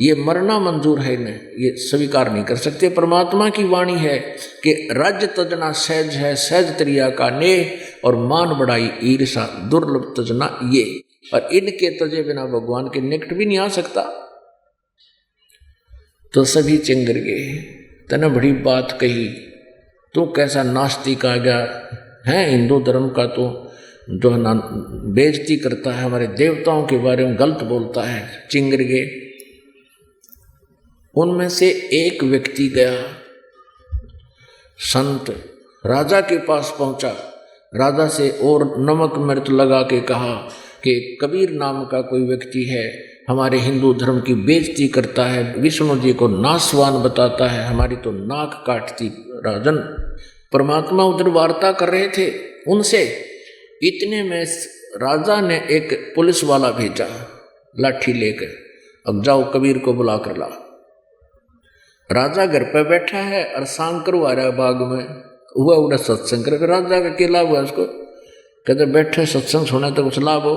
ये मरना मंजूर है, इन्हें ये स्वीकार नहीं कर सकते। परमात्मा की वाणी है कि राज्य तजना सहज है, सहज त्रिया का नेह, और मान बढ़ाई ईर्षा दुर्लभ तजना ये। और इनके तजे बिना भगवान के निकट भी नहीं आ सकता। तो सभी चिंगर गए, तने बड़ी बात कही, तू कैसा नास्तिक आ गया है हिंदू धर्म का, तो जो है ना बेइज्जती करता है, हमारे देवताओं के बारे में गलत बोलता है। चिंगर गए। उनमें से एक व्यक्ति गया, संत राजा के पास पहुंचा, राजा से और नमक मिर्च लगा के कहा कि कबीर नाम का कोई व्यक्ति है, हमारे हिंदू धर्म की बेइज्जती करता है, विष्णु जी को नासवान बताता है, हमारी तो नाक काटती। राजन, परमात्मा उधर वार्ता कर रहे थे उनसे। इतने में राजा ने एक पुलिस वाला भेजा लाठी लेकर, अब जाओ कबीर को बुला कर ला। राजा घर पे बैठा है और सांग करवा रहा है बाग में, हुआ उड़ा सत्संग कर। राजा का क्या लाभ हुआ उसको, कहते बैठे सत्संग सुना तो कुछ लाभ हो।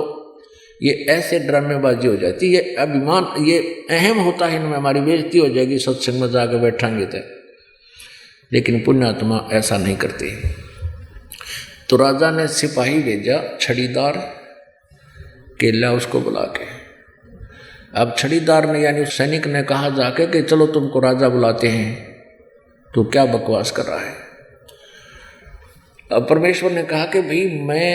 ये ऐसे ड्रामेबाजी हो जाती है, अभिमान ये अहम होता है इनमें, हमारी बेइज्जती हो जाएगी सत्संग में जाकर बैठांगे तो। लेकिन पुण्यात्मा ऐसा नहीं करते। तो राजा ने सिपाही भेजा छड़ीदार के ला उसको बुला के। अब छड़ीदार ने यानी उस सैनिक ने कहा जाके कि चलो तुमको राजा बुलाते हैं, तो क्या बकवास कर रहा है। अब परमेश्वर ने कहा कि भाई मैं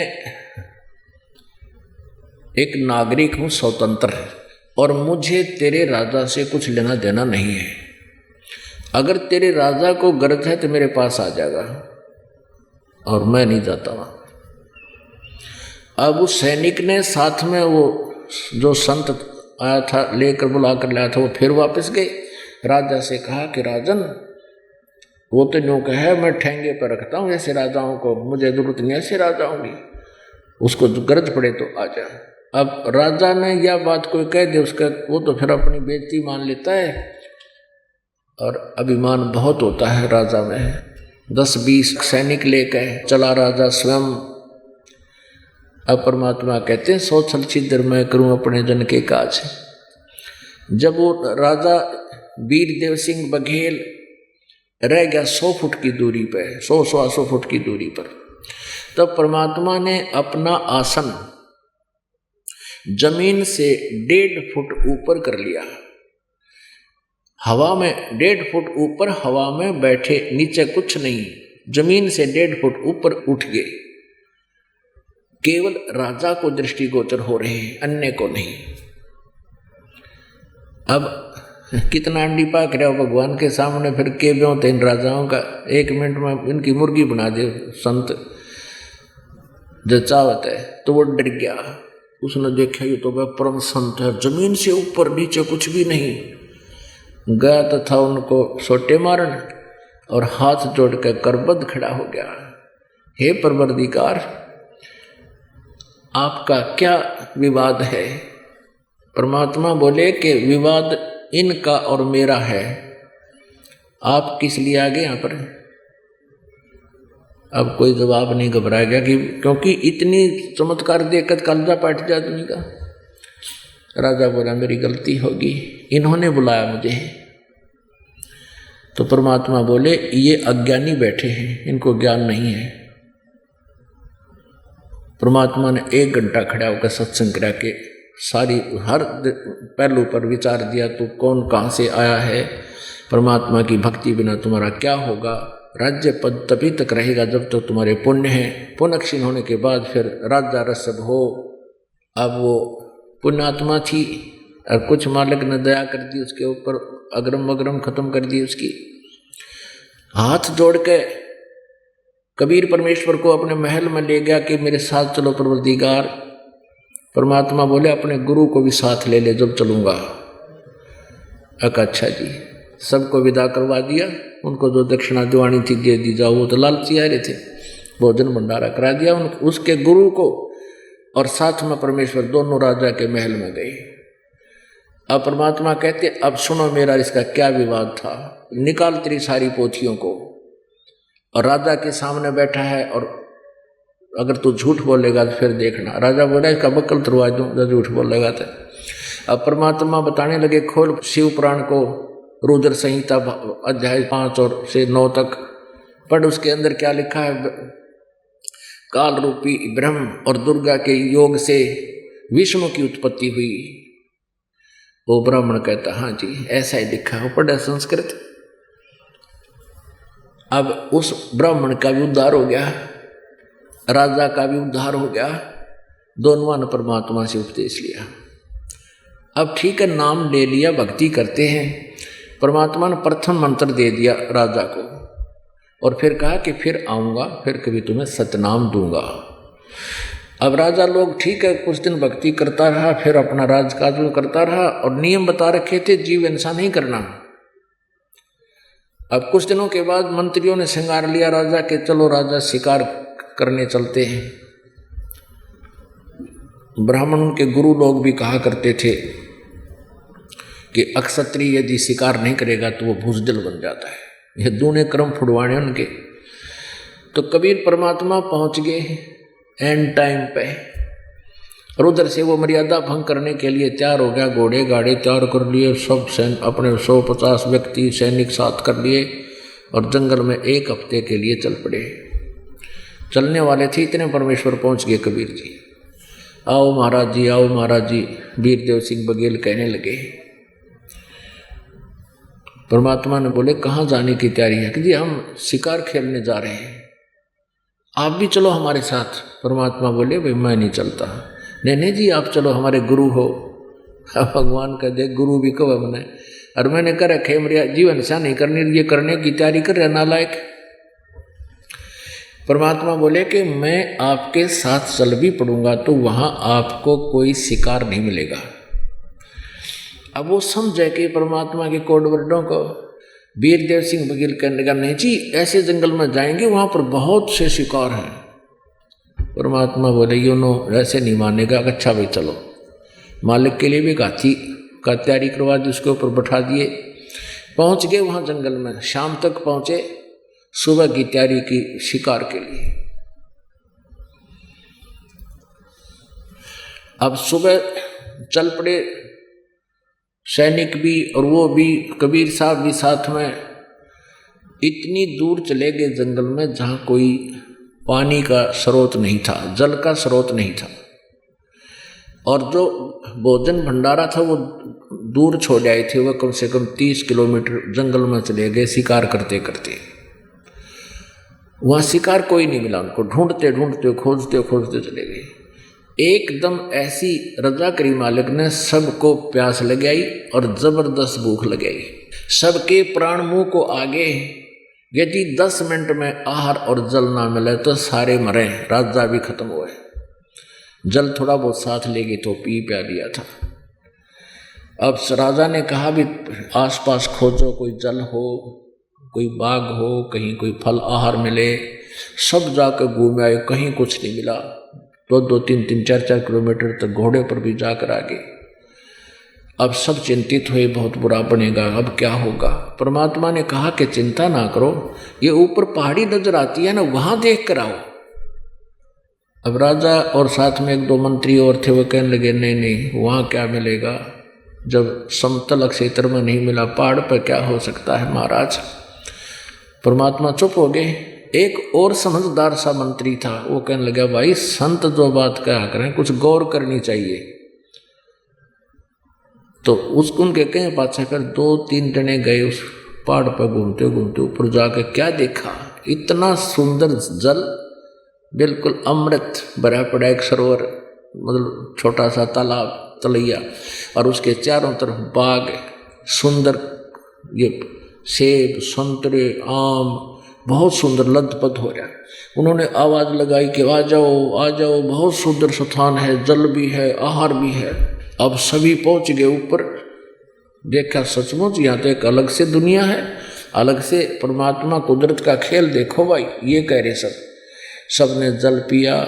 एक नागरिक हूं, स्वतंत्र, और मुझे तेरे राजा से कुछ लेना देना नहीं है। अगर तेरे राजा को गरज है तो मेरे पास आ जाएगा, और मैं नहीं जाता वहां। अब उस सैनिक ने साथ में वो जो संत आया था लेकर बुला कर लाया था, वो फिर वापस गए। राजा से कहा कि राजन, वो तो यूँ कहे मैं ठेंगे पर रखता हूँ ऐसे राजाओं को, मुझे जरूरत नहीं ऐसे राजाओं की, उसको गरज पड़े तो आ जा। अब राजा ने यह बात कोई कह दे उसका, वो तो फिर अपनी बेइज्जती मान लेता है, और अभिमान बहुत होता है राजा में। 10-20 सैनिक लेकर चला राजा स्वयं। अब परमात्मा कहते हैं सो छल छिद्र मैं करूं अपने जन के काज। जब वो राजा वीरदेव सिंह बघेल रह गया 100 फुट की दूरी पे, 100 फुट की दूरी पर, तब परमात्मा ने अपना आसन जमीन से 1.5 फुट ऊपर कर लिया। हवा में 1.5 फुट ऊपर हवा में बैठे, नीचे कुछ नहीं, जमीन से 1.5 फुट ऊपर उठ गए। केवल राजा को दृष्टिगोचर हो रहे हैं, अन्य को नहीं। अब कितना अंडी पाक रहा हो भगवान के सामने, फिर के ब्यों इन राजाओं का। 1 मिनट में इनकी मुर्गी बना दे संत जो चाहत है। तो वो डर गया, उसने देखा ये तो वह परम संत है, जमीन से ऊपर नीचे कुछ भी नहीं। गया तो था उनको सोटे मारन, और हाथ जोड़ कर करबद्ध खड़ा हो गया, हे परवरदिगार आपका क्या विवाद है। परमात्मा बोले कि विवाद इनका और मेरा है, आप किस लिए आ गए यहाँ पर। अब कोई जवाब नहीं घबराएगा कि क्योंकि इतनी चमत्कार देखकर कलजा पाट जाए आदमी का। राजा बोला मेरी गलती होगी, इन्होंने बुलाया मुझे। तो परमात्मा बोले ये अज्ञानी बैठे हैं, इनको ज्ञान नहीं है। परमात्मा ने 1 घंटा खड़ा होकर सत्संग करा के सारी हर पहलू पर विचार दिया, तो कौन कहाँ से आया है, परमात्मा की भक्ति बिना तुम्हारा क्या होगा, राज्य पद तभी तक रहेगा जब तक तो तुम्हारे पुण्य हैं, पुण्य क्षीण होने के बाद फिर राजा रसद हो। अब वो पुण्यात्मा थी और कुछ मालिक ने दया कर दी उसके ऊपर, अग्रम अग्रम खत्म कर दी उसकी। हाथ जोड़ के कबीर परमेश्वर को अपने महल में ले गया कि मेरे साथ चलो परवरदिगार। परमात्मा बोले अपने गुरु को भी साथ ले ले जब चलूँगा। अच्छा जी, सबको विदा करवा दिया, उनको जो दक्षिणा दिवानी थी दे दी जाओ, वो तो लालची आ रहे थे, भोजन भंडारा करा दिया उसके गुरु को, और साथ में परमेश्वर दोनों राजा के महल में गए। अब परमात्मा कहते अब सुनो मेरा इसका क्या विवाद था, निकाल तेरी सारी पोथियों को। और राजा के सामने बैठा है, और अगर तू झूठ बोलेगा तो फिर देखना। राजा बोला इसका बक्कल तुरवा दूं जब झूठ बोलेगा तो। अब परमात्मा बताने लगे, खोल शिव पुराण को, रुद्र संहिता अध्याय 5 और से 9 तक पढ़। उसके अंदर क्या लिखा है, काल रूपी ब्रह्म और दुर्गा के योग से विष्णु की उत्पत्ति हुई। वो ब्राह्मण कहता हाँ जी ऐसा ही लिखा हो, पढ़ा संस्कृत। अब उस ब्राह्मण का भी उद्धार हो गया, राजा का भी उद्धार हो गया, दोनों ने परमात्मा से उपदेश लिया। अब ठीक है, नाम ले लिया, भक्ति करते हैं। परमात्मा ने प्रथम मंत्र दे दिया राजा को, और फिर कहा कि फिर आऊँगा, फिर कभी तुम्हें सतनाम दूंगा। अब राजा लोग ठीक है कुछ दिन भक्ति करता रहा, फिर अपना राजकाज करता रहा, और नियम बता रखे थे जीव हिंसा नहीं करना। अब कुछ दिनों के बाद मंत्रियों ने श्रृंगार लिया राजा के, चलो राजा शिकार करने चलते हैं। ब्राह्मणों के गुरु लोग भी कहा करते थे कि अक्षत्रिय यदि शिकार नहीं करेगा तो वो भूजदल बन जाता है। ये दूने क्रम फुड़वाने उनके। तो कबीर परमात्मा पहुंच गए एंड टाइम पे, और उधर से वो मर्यादा भंग करने के लिए तैयार हो गया, घोड़े गाड़े तैयार कर लिए, सब सैन्य अपने 150 व्यक्ति सैनिक साथ कर लिए, और जंगल में 1 हफ्ते के लिए चल पड़े। चलने वाले थे इतने परमेश्वर पहुंच गए कबीर जी, आओ महाराज जी, आओ महाराज जी। वीरदेव सिंह बघेल कहने लगे। परमात्मा ने बोले कहाँ जाने की तैयारी है? कि जी हम शिकार खेलने जा रहे हैं, आप भी चलो हमारे साथ। परमात्मा बोले भाई मैं नहीं चलता। नहीं जी आप चलो, हमारे गुरु हो। भगवान का देख गुरु भी कब हमने, और मैंने कर रखे मरिया जीवन सा नहीं करनी, ये करने की तैयारी कर रहे नालायक। परमात्मा बोले कि मैं आपके साथ चल भी पड़ूंगा तो वहां आपको कोई शिकार नहीं मिलेगा। अब वो समझे कि परमात्मा के कोड वर्डों को। वीरदेव सिंह बघेल कहने लगा नहीं जी ऐसे जंगल में जाएंगे वहां पर बहुत से शिकार हैं। परमात्मा बोले यूनो ऐसे नहीं मानेगा। अच्छा भाई चलो। मालिक के लिए भी हाथी का तैयारी करवा दी, उसके ऊपर बैठा दिए। पहुंच गए वहां जंगल में, शाम तक पहुंचे, सुबह की तैयारी की शिकार के लिए। अब सुबह चल पड़े सैनिक भी और वो भी, कबीर साहब भी साथ में। इतनी दूर चले गए जंगल में जहाँ कोई पानी का स्रोत नहीं था, जल का स्रोत नहीं था, और जो भोजन भंडारा था वो दूर छोड़ आए थे। वह कम से कम 30 किलोमीटर जंगल में चले गए शिकार करते करते। वहाँ शिकार कोई नहीं मिला उनको, ढूंढते ढूंढते खोजते खोजते चले गए। एकदम ऐसी रजा करी मालिक ने, सबको प्यास लगाई और जबरदस्त भूख लगाई। सबके प्राण मुंह को आगे। यदि 10 मिनट में आहार और जल ना मिले तो सारे मरे, राजा भी खत्म हुए। जल थोड़ा बहुत साथ ले गए तो पी प्या लिया था। अब राजा ने कहा भी आसपास खोजो, कोई जल हो, कोई बाग हो, कहीं कोई फल आहार मिले। सब जाकर घूम आए, कहीं कुछ नहीं मिला। 2-2, 3-3, 4-4 किलोमीटर तक घोड़े पर भी जाकर आ गए। अब सब चिंतित हुए, बहुत बुरा बनेगा, अब क्या होगा। परमात्मा ने कहा कि चिंता ना करो, ये ऊपर पहाड़ी नजर आती है ना, वहां देख कर आओ। अब राजा और साथ में 1-2 मंत्री और थे, वो कहने लगे नहीं वहां क्या मिलेगा, जब समतल क्षेत्र में नहीं मिला, पहाड़ पर क्या हो सकता है महाराज। परमात्मा चुप हो गए। एक और समझदार सा मंत्री था, वो कहने लगा भाई संत जो बात कहा करें कुछ गौर करनी चाहिए। तो उसको उनके कहीं पाछे कर 2-3 जने गए उस पहाड़ पर, घूमते घूमते ऊपर जाके क्या देखा, इतना सुंदर जल, बिल्कुल अमृत भरा पड़ा एक सरोवर, मतलब छोटा सा तालाब तलैया, और उसके चारों तरफ बाग, सुंदर ये सेब संतरे आम, बहुत सुंदर लदपद हो रहा। उन्होंने आवाज लगाई कि आ जाओ आ जाओ, बहुत सुंदर स्थान है, जल भी है आहार भी है। अब सभी पहुंच गए ऊपर, देखा सचमुच यहाँ तो एक अलग से दुनिया है, अलग से परमात्मा कुदरत का खेल देखो भाई। ये कह रहे सब ने जल पिया,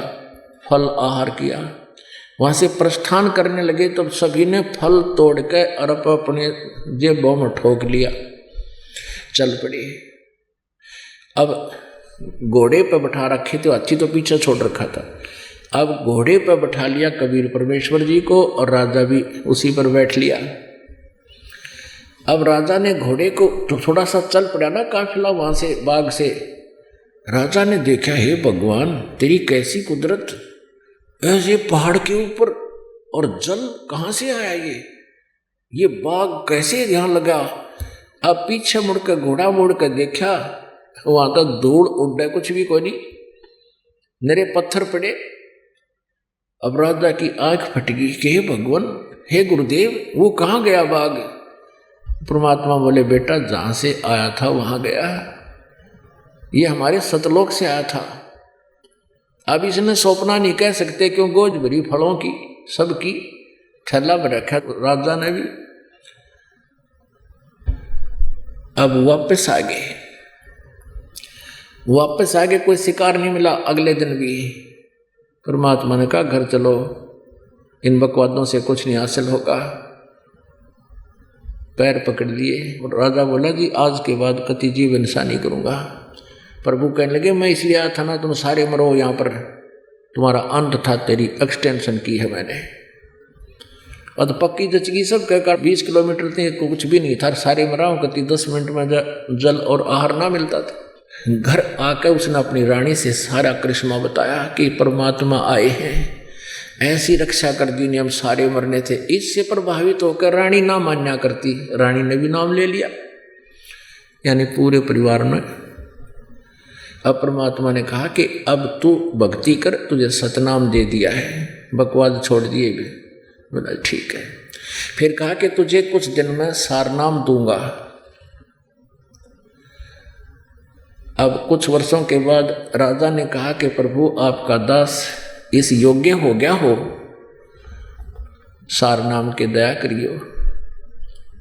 फल आहार किया। वहाँ से प्रस्थान करने लगे तो सभी ने फल तोड़ के और अपने जेबों में ठोक लिया, चल पड़े। अब घोड़े पर बैठा रखे थे, हाथी तो पीछे छोड़ रखा था। अब घोड़े पर बैठा लिया कबीर परमेश्वर जी को और राजा भी उसी पर बैठ लिया। अब राजा ने घोड़े को तो थोड़ा सा चल पड़ा ना काफिला वहां से बाग से। राजा ने देखा, हे भगवान तेरी कैसी कुदरत, ऐसे पहाड़ के ऊपर और जल कहाँ से आया, ये बाग कैसे यहाँ लगा। अब पीछे मुड़कर घोड़ा मोड़ कर देखा, वहां तो धूल उड़ है, कुछ भी कोई नहीं, नरे पत्थर पड़े। अब राजा की आंख फट गई कि हे भगवान, हे गुरुदेव, वो कहाँ गया बाग। परमात्मा बोले, बेटा जहां से आया था वहां गया, ये हमारे सतलोक से आया था। अब इसने सौंपना नहीं कह सकते, क्यों गोज भरी फलों की सबकी थैला में रखा राजा ने भी। अब वापस आ गए, कोई शिकार नहीं मिला। अगले दिन भी परमात्मा ने कहा, घर चलो, इन बकवादों से कुछ नहीं हासिल होगा। पैर पकड़ लिए और राजा बोला, जी आज के बाद कति जीव हिंसा नहीं करूंगा। प्रभु कहने लगे, मैं इसलिए आया था ना, तुम सारे मरो, यहाँ पर तुम्हारा अंत था, तेरी एक्सटेंशन की है मैंने। और पक्की जचगी सब कहकर 20 किलोमीटर थे, कुछ भी नहीं था, सारे मरा हूँ। कति 10 मिनट में जल और आहार ना मिलता था। घर आकर उसने अपनी रानी से सारा करिश्मा बताया कि परमात्मा आए हैं, ऐसी रक्षा कर दी, हम सारे मरने थे। इससे प्रभावित होकर रानी ना मान्या करती, रानी ने भी नाम ले लिया, यानी पूरे परिवार में। अब परमात्मा ने कहा कि अब तू भक्ति कर, तुझे सतनाम दे दिया है, बकवाद छोड़ दिए भी। बोला ठीक है। फिर कहा कि तुझे कुछ दिन में सारनाम दूंगा। अब कुछ वर्षों के बाद राजा ने कहा कि प्रभु आपका दास इस योग्य हो गया हो, सारनाम के दया करियो।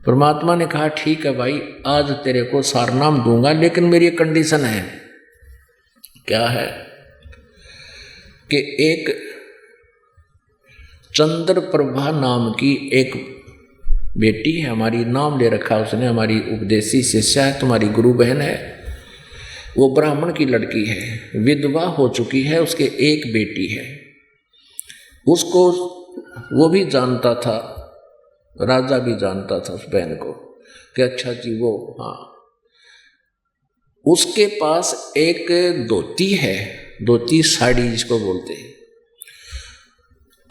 परमात्मा ने कहा ठीक है भाई, आज तेरे को सारनाम दूंगा, लेकिन मेरी कंडीशन है। क्या है कि एक चंद्र प्रभा नाम की एक बेटी है हमारी, नाम ले रखा उसने, हमारी उपदेशी शिष्या है, तुम्हारी गुरु बहन है। वो ब्राह्मण की लड़की है, विधवा हो चुकी है, उसके एक बेटी है। उसको वो भी जानता था, राजा भी जानता था उस बहन को कि अच्छा जी वो, हाँ, उसके पास एक धोती है, धोती साड़ी जिसको बोलते हैं,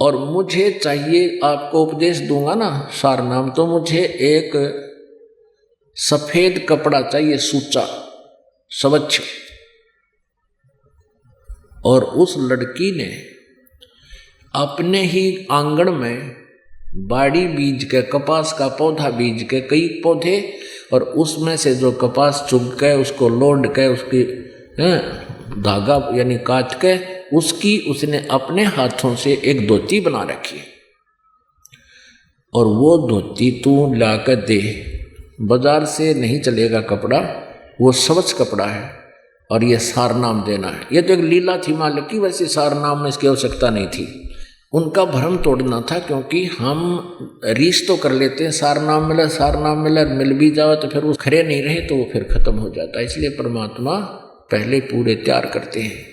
और मुझे चाहिए, आपको उपदेश दूंगा ना सारनाम, तो मुझे एक सफेद कपड़ा चाहिए, सूचा स्वच्छ। और उस लड़की ने अपने ही आंगन में बाड़ी बीज के, कपास का पौधा बीज के, कई पौधे, और उसमें से जो कपास चुग के उसको लोड के उसकी धागा यानी काट के उसकी उसने अपने हाथों से एक धोती बना रखी। और वो धोती तू लाकर दे, बाजार से नहीं चलेगा कपड़ा, वो स्वच्छ कपड़ा है, और ये सारनाम देना है। ये तो एक लीला थी मालिक की, वैसे सारनाम में इसकी आवश्यकता नहीं थी। उनका भ्रम तोड़ना था, क्योंकि हम रीस तो कर लेते हैं, सारनाम मिला, मिल भी जाओ तो फिर वो खरे नहीं रहे तो वो फिर खत्म हो जाता है। इसलिए परमात्मा पहले पूरे तैयार करते हैं।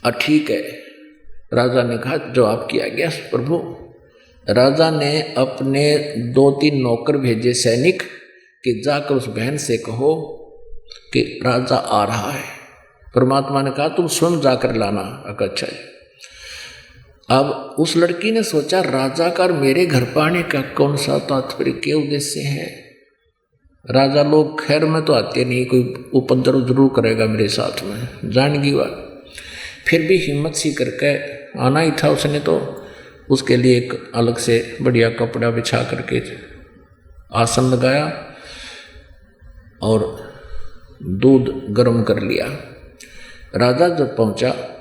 और ठीक है, राजा ने कहा जो आप किया गया प्रभु। राजा ने अपने 2-3 नौकर भेजे सैनिक कि जाकर उस बहन से कहो कि राजा आ रहा है। परमात्मा ने कहा तुम स्वयं जाकर लाना। अच्छा। अब उस लड़की ने सोचा राजा का मेरे घर पाने का कौन सा तात्पर्य, क्या उद्देश्य है। राजा लोग खैर में तो आते नहीं, कोई उपद्रव जरूर करेगा मेरे साथ में, जानगी बात। फिर भी हिम्मत सी करके आना ही था उसने, तो उसके लिए एक अलग से बढ़िया कपड़ा बिछा करके आसन लगाया और दूध गर्म कर लिया। राजा जब पहुंचा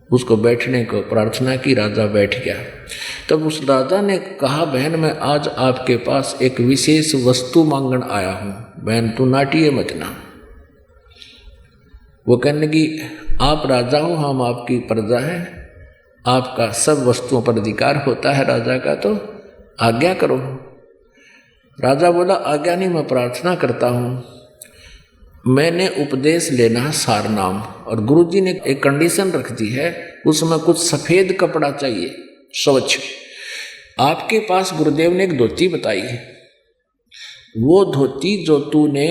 उसको बैठने को प्रार्थना की, राजा बैठ गया। तब उस राजा ने कहा बहन मैं आज आपके पास एक विशेष वस्तु मांगन आया हूं, बहन तू नाटिए मत ना। वो कहने लगी आप राजा हो, हम आपकी प्रजा है, आपका सब वस्तुओं पर अधिकार होता है राजा का, तो आज्ञा करो। राजा बोला आज्ञा नहीं, मैं प्रार्थना करता हूँ। मैंने उपदेश लेना सार नाम, और गुरुजी ने एक कंडीशन रख दी है, उसमें कुछ सफेद कपड़ा चाहिए, स्वच्छ। आपके पास गुरुदेव ने एक धोती बताई है, वो धोती जो तूने,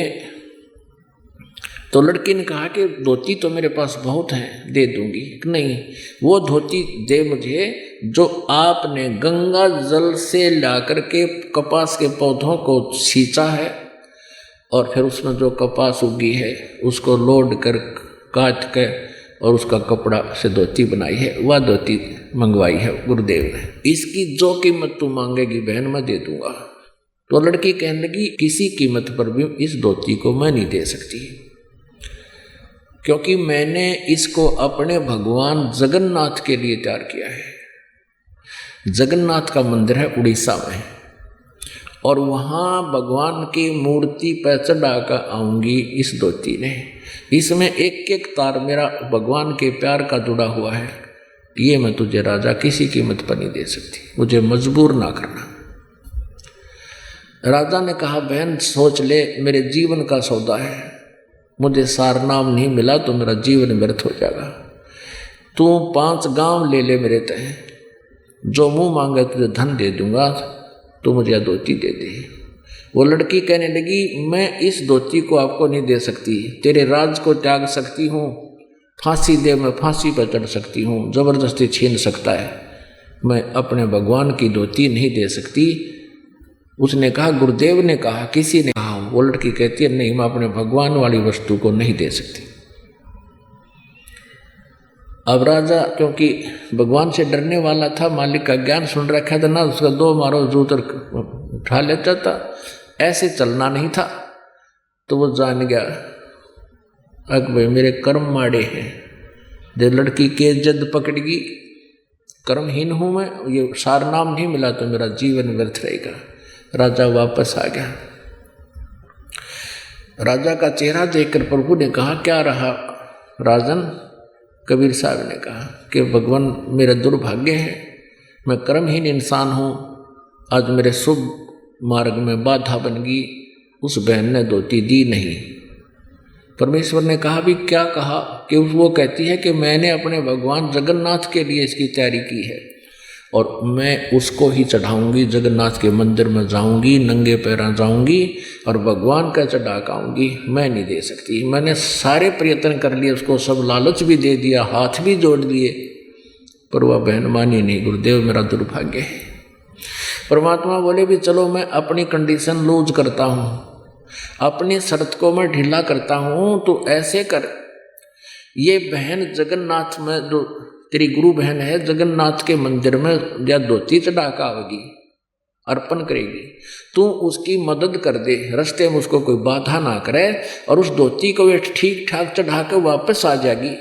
तो लड़की ने कहा कि धोती तो मेरे पास बहुत है, दे दूंगी। नहीं, वो धोती दे मुझे जो आपने गंगा जल से लाकर के कपास के पौधों को सींचा है, और फिर उसमें जो कपास उगी है उसको लोड कर काट के और उसका कपड़ा से धोती बनाई है, वह धोती मंगवाई है गुरुदेव ने। इसकी जो कीमत तू मांगेगी बहन मैं दे दूंगा। तो लड़की कहने लगी किसी कीमत पर भी इस धोती को मैं नहीं दे सकती, क्योंकि मैंने इसको अपने भगवान जगन्नाथ के लिए तैयार किया है। जगन्नाथ का मंदिर है उड़ीसा में, और वहाँ भगवान की मूर्ति पर चढ़ा कर आऊँगी इस धोती ने। इसमें एक एक तार मेरा भगवान के प्यार का जुड़ा हुआ है, ये मैं तुझे राजा किसी कीमत पर नहीं दे सकती, मुझे मजबूर ना करना। राजा ने कहा बहन सोच ले, मेरे जीवन का सौदा है, मुझे सारनाम नहीं मिला तो मेरा जीवन व्यर्थ हो जाएगा। तू 5 गांव ले ले मेरे तय, जो मुंह मांगे तुझे धन दे दूंगा, तो मुझे धोती दे दे। वो लड़की कहने लगी मैं इस धोती को आपको नहीं दे सकती, तेरे राज को त्याग सकती हूँ, फांसी दे मैं फांसी पर चढ़ सकती हूँ, जबरदस्ती छीन सकता है, मैं अपने भगवान की धोती नहीं दे सकती। उसने कहा गुरुदेव ने कहा, किसी ने कहा? वो लड़की कहती है नहीं, मैं अपने भगवान वाली वस्तु को नहीं दे सकती। अब राजा क्योंकि भगवान से डरने वाला था, मालिक का ज्ञान सुन रखा था ना, उसका 2 मारो जूतर उठा लेता था, ऐसे चलना नहीं था। तो वो जान गया अक भाई मेरे कर्म माड़े हैं, जब लड़की के जद पकड़गी, कर्महीन हूँ मैं, ये सारनाम नहीं मिला तो मेरा जीवन व्यर्थ रहेगा। राजा वापस आ गया। राजा का चेहरा देखकर प्रभु ने कहा क्या रहा राजन? कबीर साहब ने कहा कि भगवान मेरा दुर्भाग्य है, मैं कर्महीन इंसान हूँ, आज मेरे शुभ मार्ग में बाधा बन गई, उस बहन ने धोती दी नहीं। परमेश्वर ने कहा भी क्या कहा? कि वो कहती है कि मैंने अपने भगवान जगन्नाथ के लिए इसकी तैयारी की है और मैं उसको ही चढ़ाऊंगी, जगन्नाथ के मंदिर में जाऊंगी, नंगे पैर जाऊंगी और भगवान का चढ़ा आऊंगी, मैं नहीं दे सकती। मैंने सारे प्रयत्न कर लिए, उसको सब लालच भी दे दिया, हाथ भी जोड़ दिए, पर वह बहन मानी नहीं। गुरुदेव मेरा दुर्भाग्य है। परमात्मा बोले भी चलो मैं अपनी कंडीशन लूज करता हूँ, अपनी शर्त को मैं ढीला करता हूँ, तो ऐसे कर, ये बहन जगन्नाथ में जो तेरी गुरु बहन है, जगन्नाथ के मंदिर में या धोती चढ़ा कर आवेगी, अर्पण करेगी, तू उसकी मदद कर दे, रास्ते में उसको कोई बाधा ना करे और उस धोती को वे ठीक ठाक चढ़ा कर वापस आ जाएगी,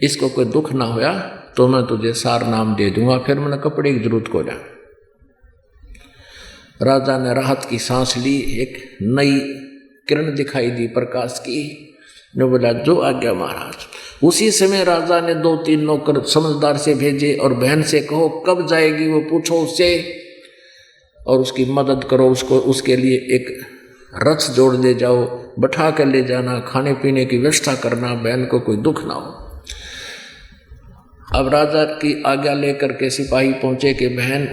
इसको कोई दुख ना होया तो मैं तुझे सार नाम दे दूंगा, फिर मैंने कपड़े की जरूरत को जा। राजा ने राहत की सांस ली, एक नई किरण दिखाई दी प्रकाश की, ने बोला जो आज्ञा महाराज। उसी समय राजा ने 2-3 नौकर समझदार से भेजे और बहन से कहो कब जाएगी वो पूछो उससे और उसकी मदद करो, उसको उसके लिए एक रथ जोड़ दे जाओ, बैठा कर ले जाना, खाने पीने की व्यवस्था करना, बहन को कोई दुख ना हो। अब राजा की आज्ञा लेकर के सिपाही पहुंचे कि बहन,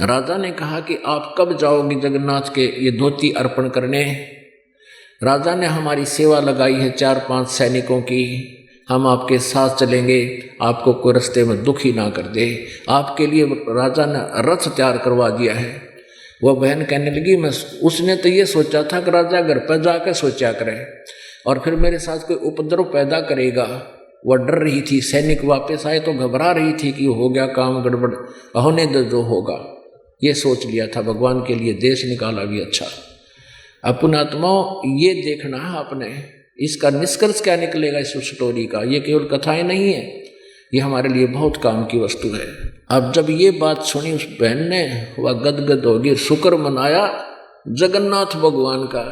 राजा ने कहा कि आप कब जाओगी जगन्नाथ के ये धोती अर्पण करने? राजा ने हमारी सेवा लगाई है 4-5 सैनिकों की, हम आपके साथ चलेंगे, आपको कोई रास्ते में दुख ही ना कर दे। आपके लिए राजा ने रथ तैयार करवा दिया है। वह बहन कहने लगी मैं, उसने तो ये सोचा था कि राजा घर पर जाकर सोचा करे और फिर मेरे साथ कोई उपद्रव पैदा करेगा। वह डर रही थी, सैनिक वापस आए तो घबरा रही थी कि हो गया काम गड़बड़, होने दो जो होगा, ये सोच लिया था। भगवान के लिए देश निकाला भी अच्छा। अपनात्माओं ये देखना है आपने, इसका निष्कर्ष क्या निकलेगा इस स्टोरी का? ये केवल कथाएं नहीं है, ये हमारे लिए बहुत काम की वस्तु है। अब जब ये बात सुनी उस बहन ने, वह गदगद होगी, शुक्र मनाया जगन्नाथ भगवान का।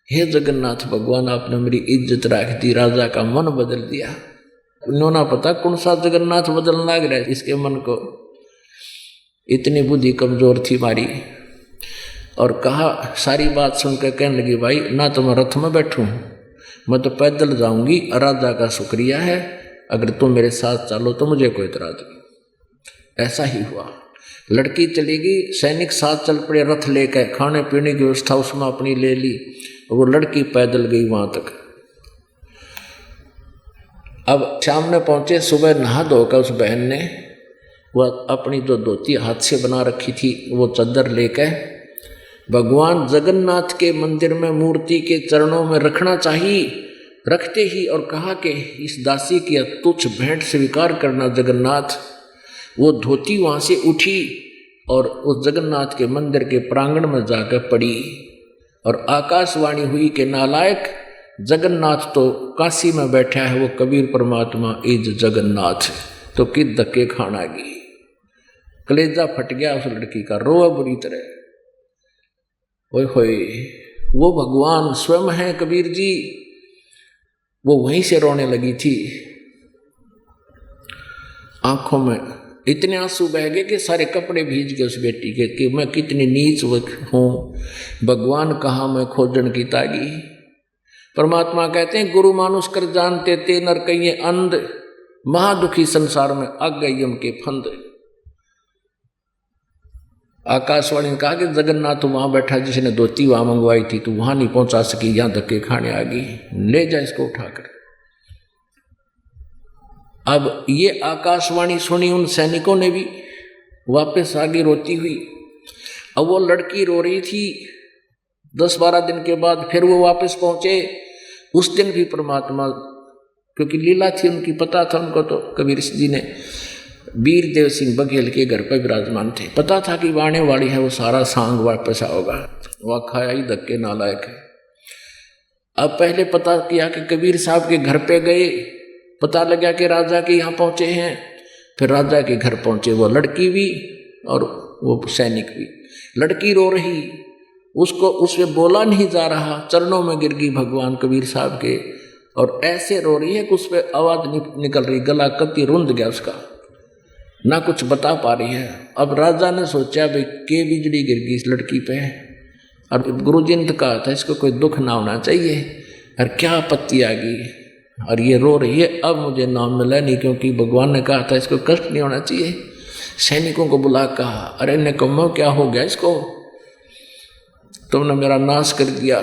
हे जगन्नाथ भगवान, आपने मेरी इज्जत रख दी, राजा का मन बदल दिया। उन्होंने पता कौन सा जगन्नाथ बदलने लग रहा है इसके मन को, इतनी बुद्धि कमजोर थी मारी। और कहा, सारी बात सुनकर कहने लगी, भाई ना तो मैं रथ में बैठूं, मैं तो पैदल जाऊंगी, राजा का शुक्रिया है, अगर तुम मेरे साथ चलो तो मुझे कोई इतराज नहीं। ऐसा ही हुआ। लड़की चली गई, सैनिक साथ चल पड़े रथ लेकर, खाने पीने की व्यवस्था उसमें अपनी ले ली, वो लड़की पैदल गई वहां तक। अब शाम में पहुंचे, सुबह नहा धोकर उस बहन ने वह अपनी जो धोती हाथ से बना रखी थी वो चादर लेकर भगवान जगन्नाथ के मंदिर में मूर्ति के चरणों में रखना चाहिए, रखते ही और कहा कि इस दासी की तुच्छ भेंट स्वीकार करना जगन्नाथ। वो धोती वहाँ से उठी और उस जगन्नाथ के मंदिर के प्रांगण में जाकर पड़ी और आकाशवाणी हुई कि नालायक, जगन्नाथ तो काशी में बैठा है, वो कबीर परमात्मा इज जगन्नाथ, तो किस धक्के खाना गई। कलेजा फट गया उस लड़की का, रोआ बुरी तरह। ओए होए, वो भगवान स्वयं है कबीर जी। वो वहीं से रोने लगी थी, आंखों में इतने आंसू बह गए कि सारे कपड़े भीज गए उस बेटी के, कि मैं कितनी नीच हूँ, भगवान कहाँ मैं खोजन की तागी। परमात्मा कहते हैं, गुरु मानुष कर जानते ते नर कहिए अंध, महादुखी संसार में अग गई उनके फंद। आकाशवाणी ने कहा कि जगन्नाथ वहां बैठा, जिसने धोती वहां मंगवाई थी, तो वहां नहीं पहुंचा सकी, यहां धक्के खाने आ गई, ले जा इसको उठाकर। अब ये आकाशवाणी सुनी उन सैनिकों ने भी, वापस आगे रोती हुई। अब वो लड़की रो रही थी। 10-12 दिन के बाद फिर वो वापस पहुंचे। उस दिन भी परमात्मा, क्योंकि लीला थी उनकी, पता था उनको, तो कबीर जी ने वीर देव सिंह बघेल के घर पर विराजमान थे, पता था कि आने वाली है वो सारा सांग वापस आओगा, वह खाया ही धक्के नालायक है। अब पहले पता किया कि कबीर साहब के घर पे गए, पता लगा कि राजा के यहाँ पहुंचे हैं, फिर राजा के घर पहुंचे, वो लड़की भी और वो सैनिक भी। लड़की रो रही, उसको उससे बोला नहीं जा रहा, चरणों में गिर गई भगवान कबीर साहब के, और ऐसे रो रही है कि उस पर आवाज निकल रही, गला कति रुंध गया उसका, ना कुछ बता पा रही है। अब राजा ने सोचा भाई के बिजली गिर गई इस लड़की पे, और गुरुजी ने कहा था इसको कोई दुख ना होना चाहिए, और क्या आपत्ति आ गई, और ये रो रही है, अब मुझे नाम मिला नहीं, क्योंकि भगवान ने कहा था इसको कष्ट नहीं होना चाहिए। सैनिकों को बुला कहा, अरे निकम्मो क्या हो गया इसको, तुमने मेरा नाश कर दिया।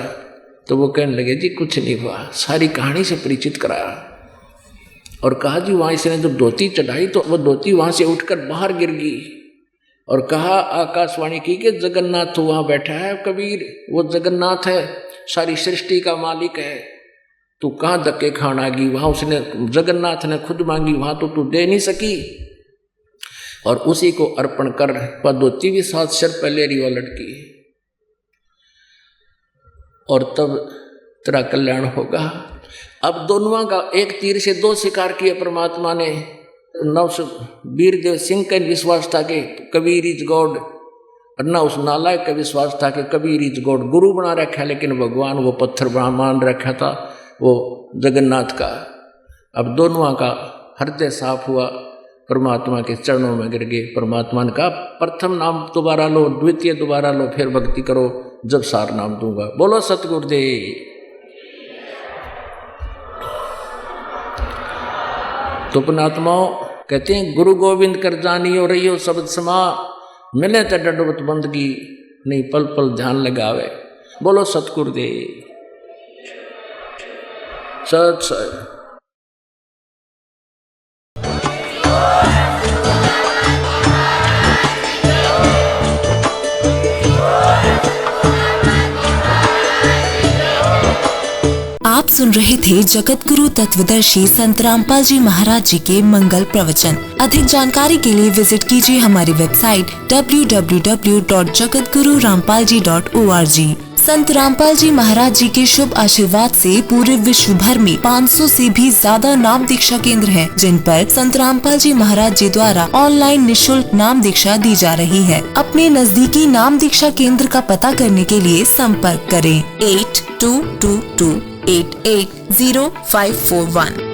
तो वो कहने लगे, जी कुछ नहीं हुआ, सारी कहानी से परिचित कराया और कहा जी वहाँ इसने जब धोती चढ़ाई तो वो धोती वहाँ से उठकर बाहर गिर गई, और कहा आकाशवाणी की कि जगन्नाथ तो वहाँ बैठा है कबीर, वो जगन्नाथ है, सारी सृष्टि का मालिक है, तू कहाँ धक्के खाना गई, वहाँ उसने जगन्नाथ ने खुद मांगी, वहाँ तो तू दे नहीं सकी, और उसी को अर्पण कर। वह धोती भी साथ सिर पर ले रही वो लड़की, और तब तेरा कल्याण होगा। अब दोनों का एक तीर से 2 शिकार किए परमात्मा ने। न उस वीरदेव सिंह का विश्वास था कि कबीर इज गॉड, और न उस नालायक का विश्वास था कि कबीर इज गॉड। गुरु बना रखा, लेकिन भगवान वो पत्थर मान रखा था वो जगन्नाथ का। अब दोनों का हृदय साफ हुआ, परमात्मा के चरणों में गिर गए। परमात्मा ने कहा प्रथम नाम दोबारा लो, द्वितीय दोबारा लो, फिर भक्ति करो जब सार नाम दूंगा। बोलो सतगुरुदेव। तो पुणात्माओं कहते हैं, गुरु गोविंद कर जानियो रहियो शब्द समा, मिले तो डंडवत बंदगी नहीं पल पल ध्यान लगावे। बोलो सतगुरुदेव। सत सत। आप सुन रहे थे जगत गुरु तत्वदर्शी संत रामपाल जी महाराज जी के मंगल प्रवचन। अधिक जानकारी के लिए विजिट कीजिए हमारी वेबसाइट www.jagatgururampalji.org। संत रामपाल जी महाराज जी के शुभ आशीर्वाद से पूरे विश्व भर में 500 से भी ज्यादा नाम दीक्षा केंद्र हैं, जिन पर संत रामपाल जी महाराज जी द्वारा ऑनलाइन निःशुल्क नाम दीक्षा दी जा रही है। अपने नजदीकी नाम दीक्षा केंद्र का पता करने के लिए संपर्क करें 8222880541।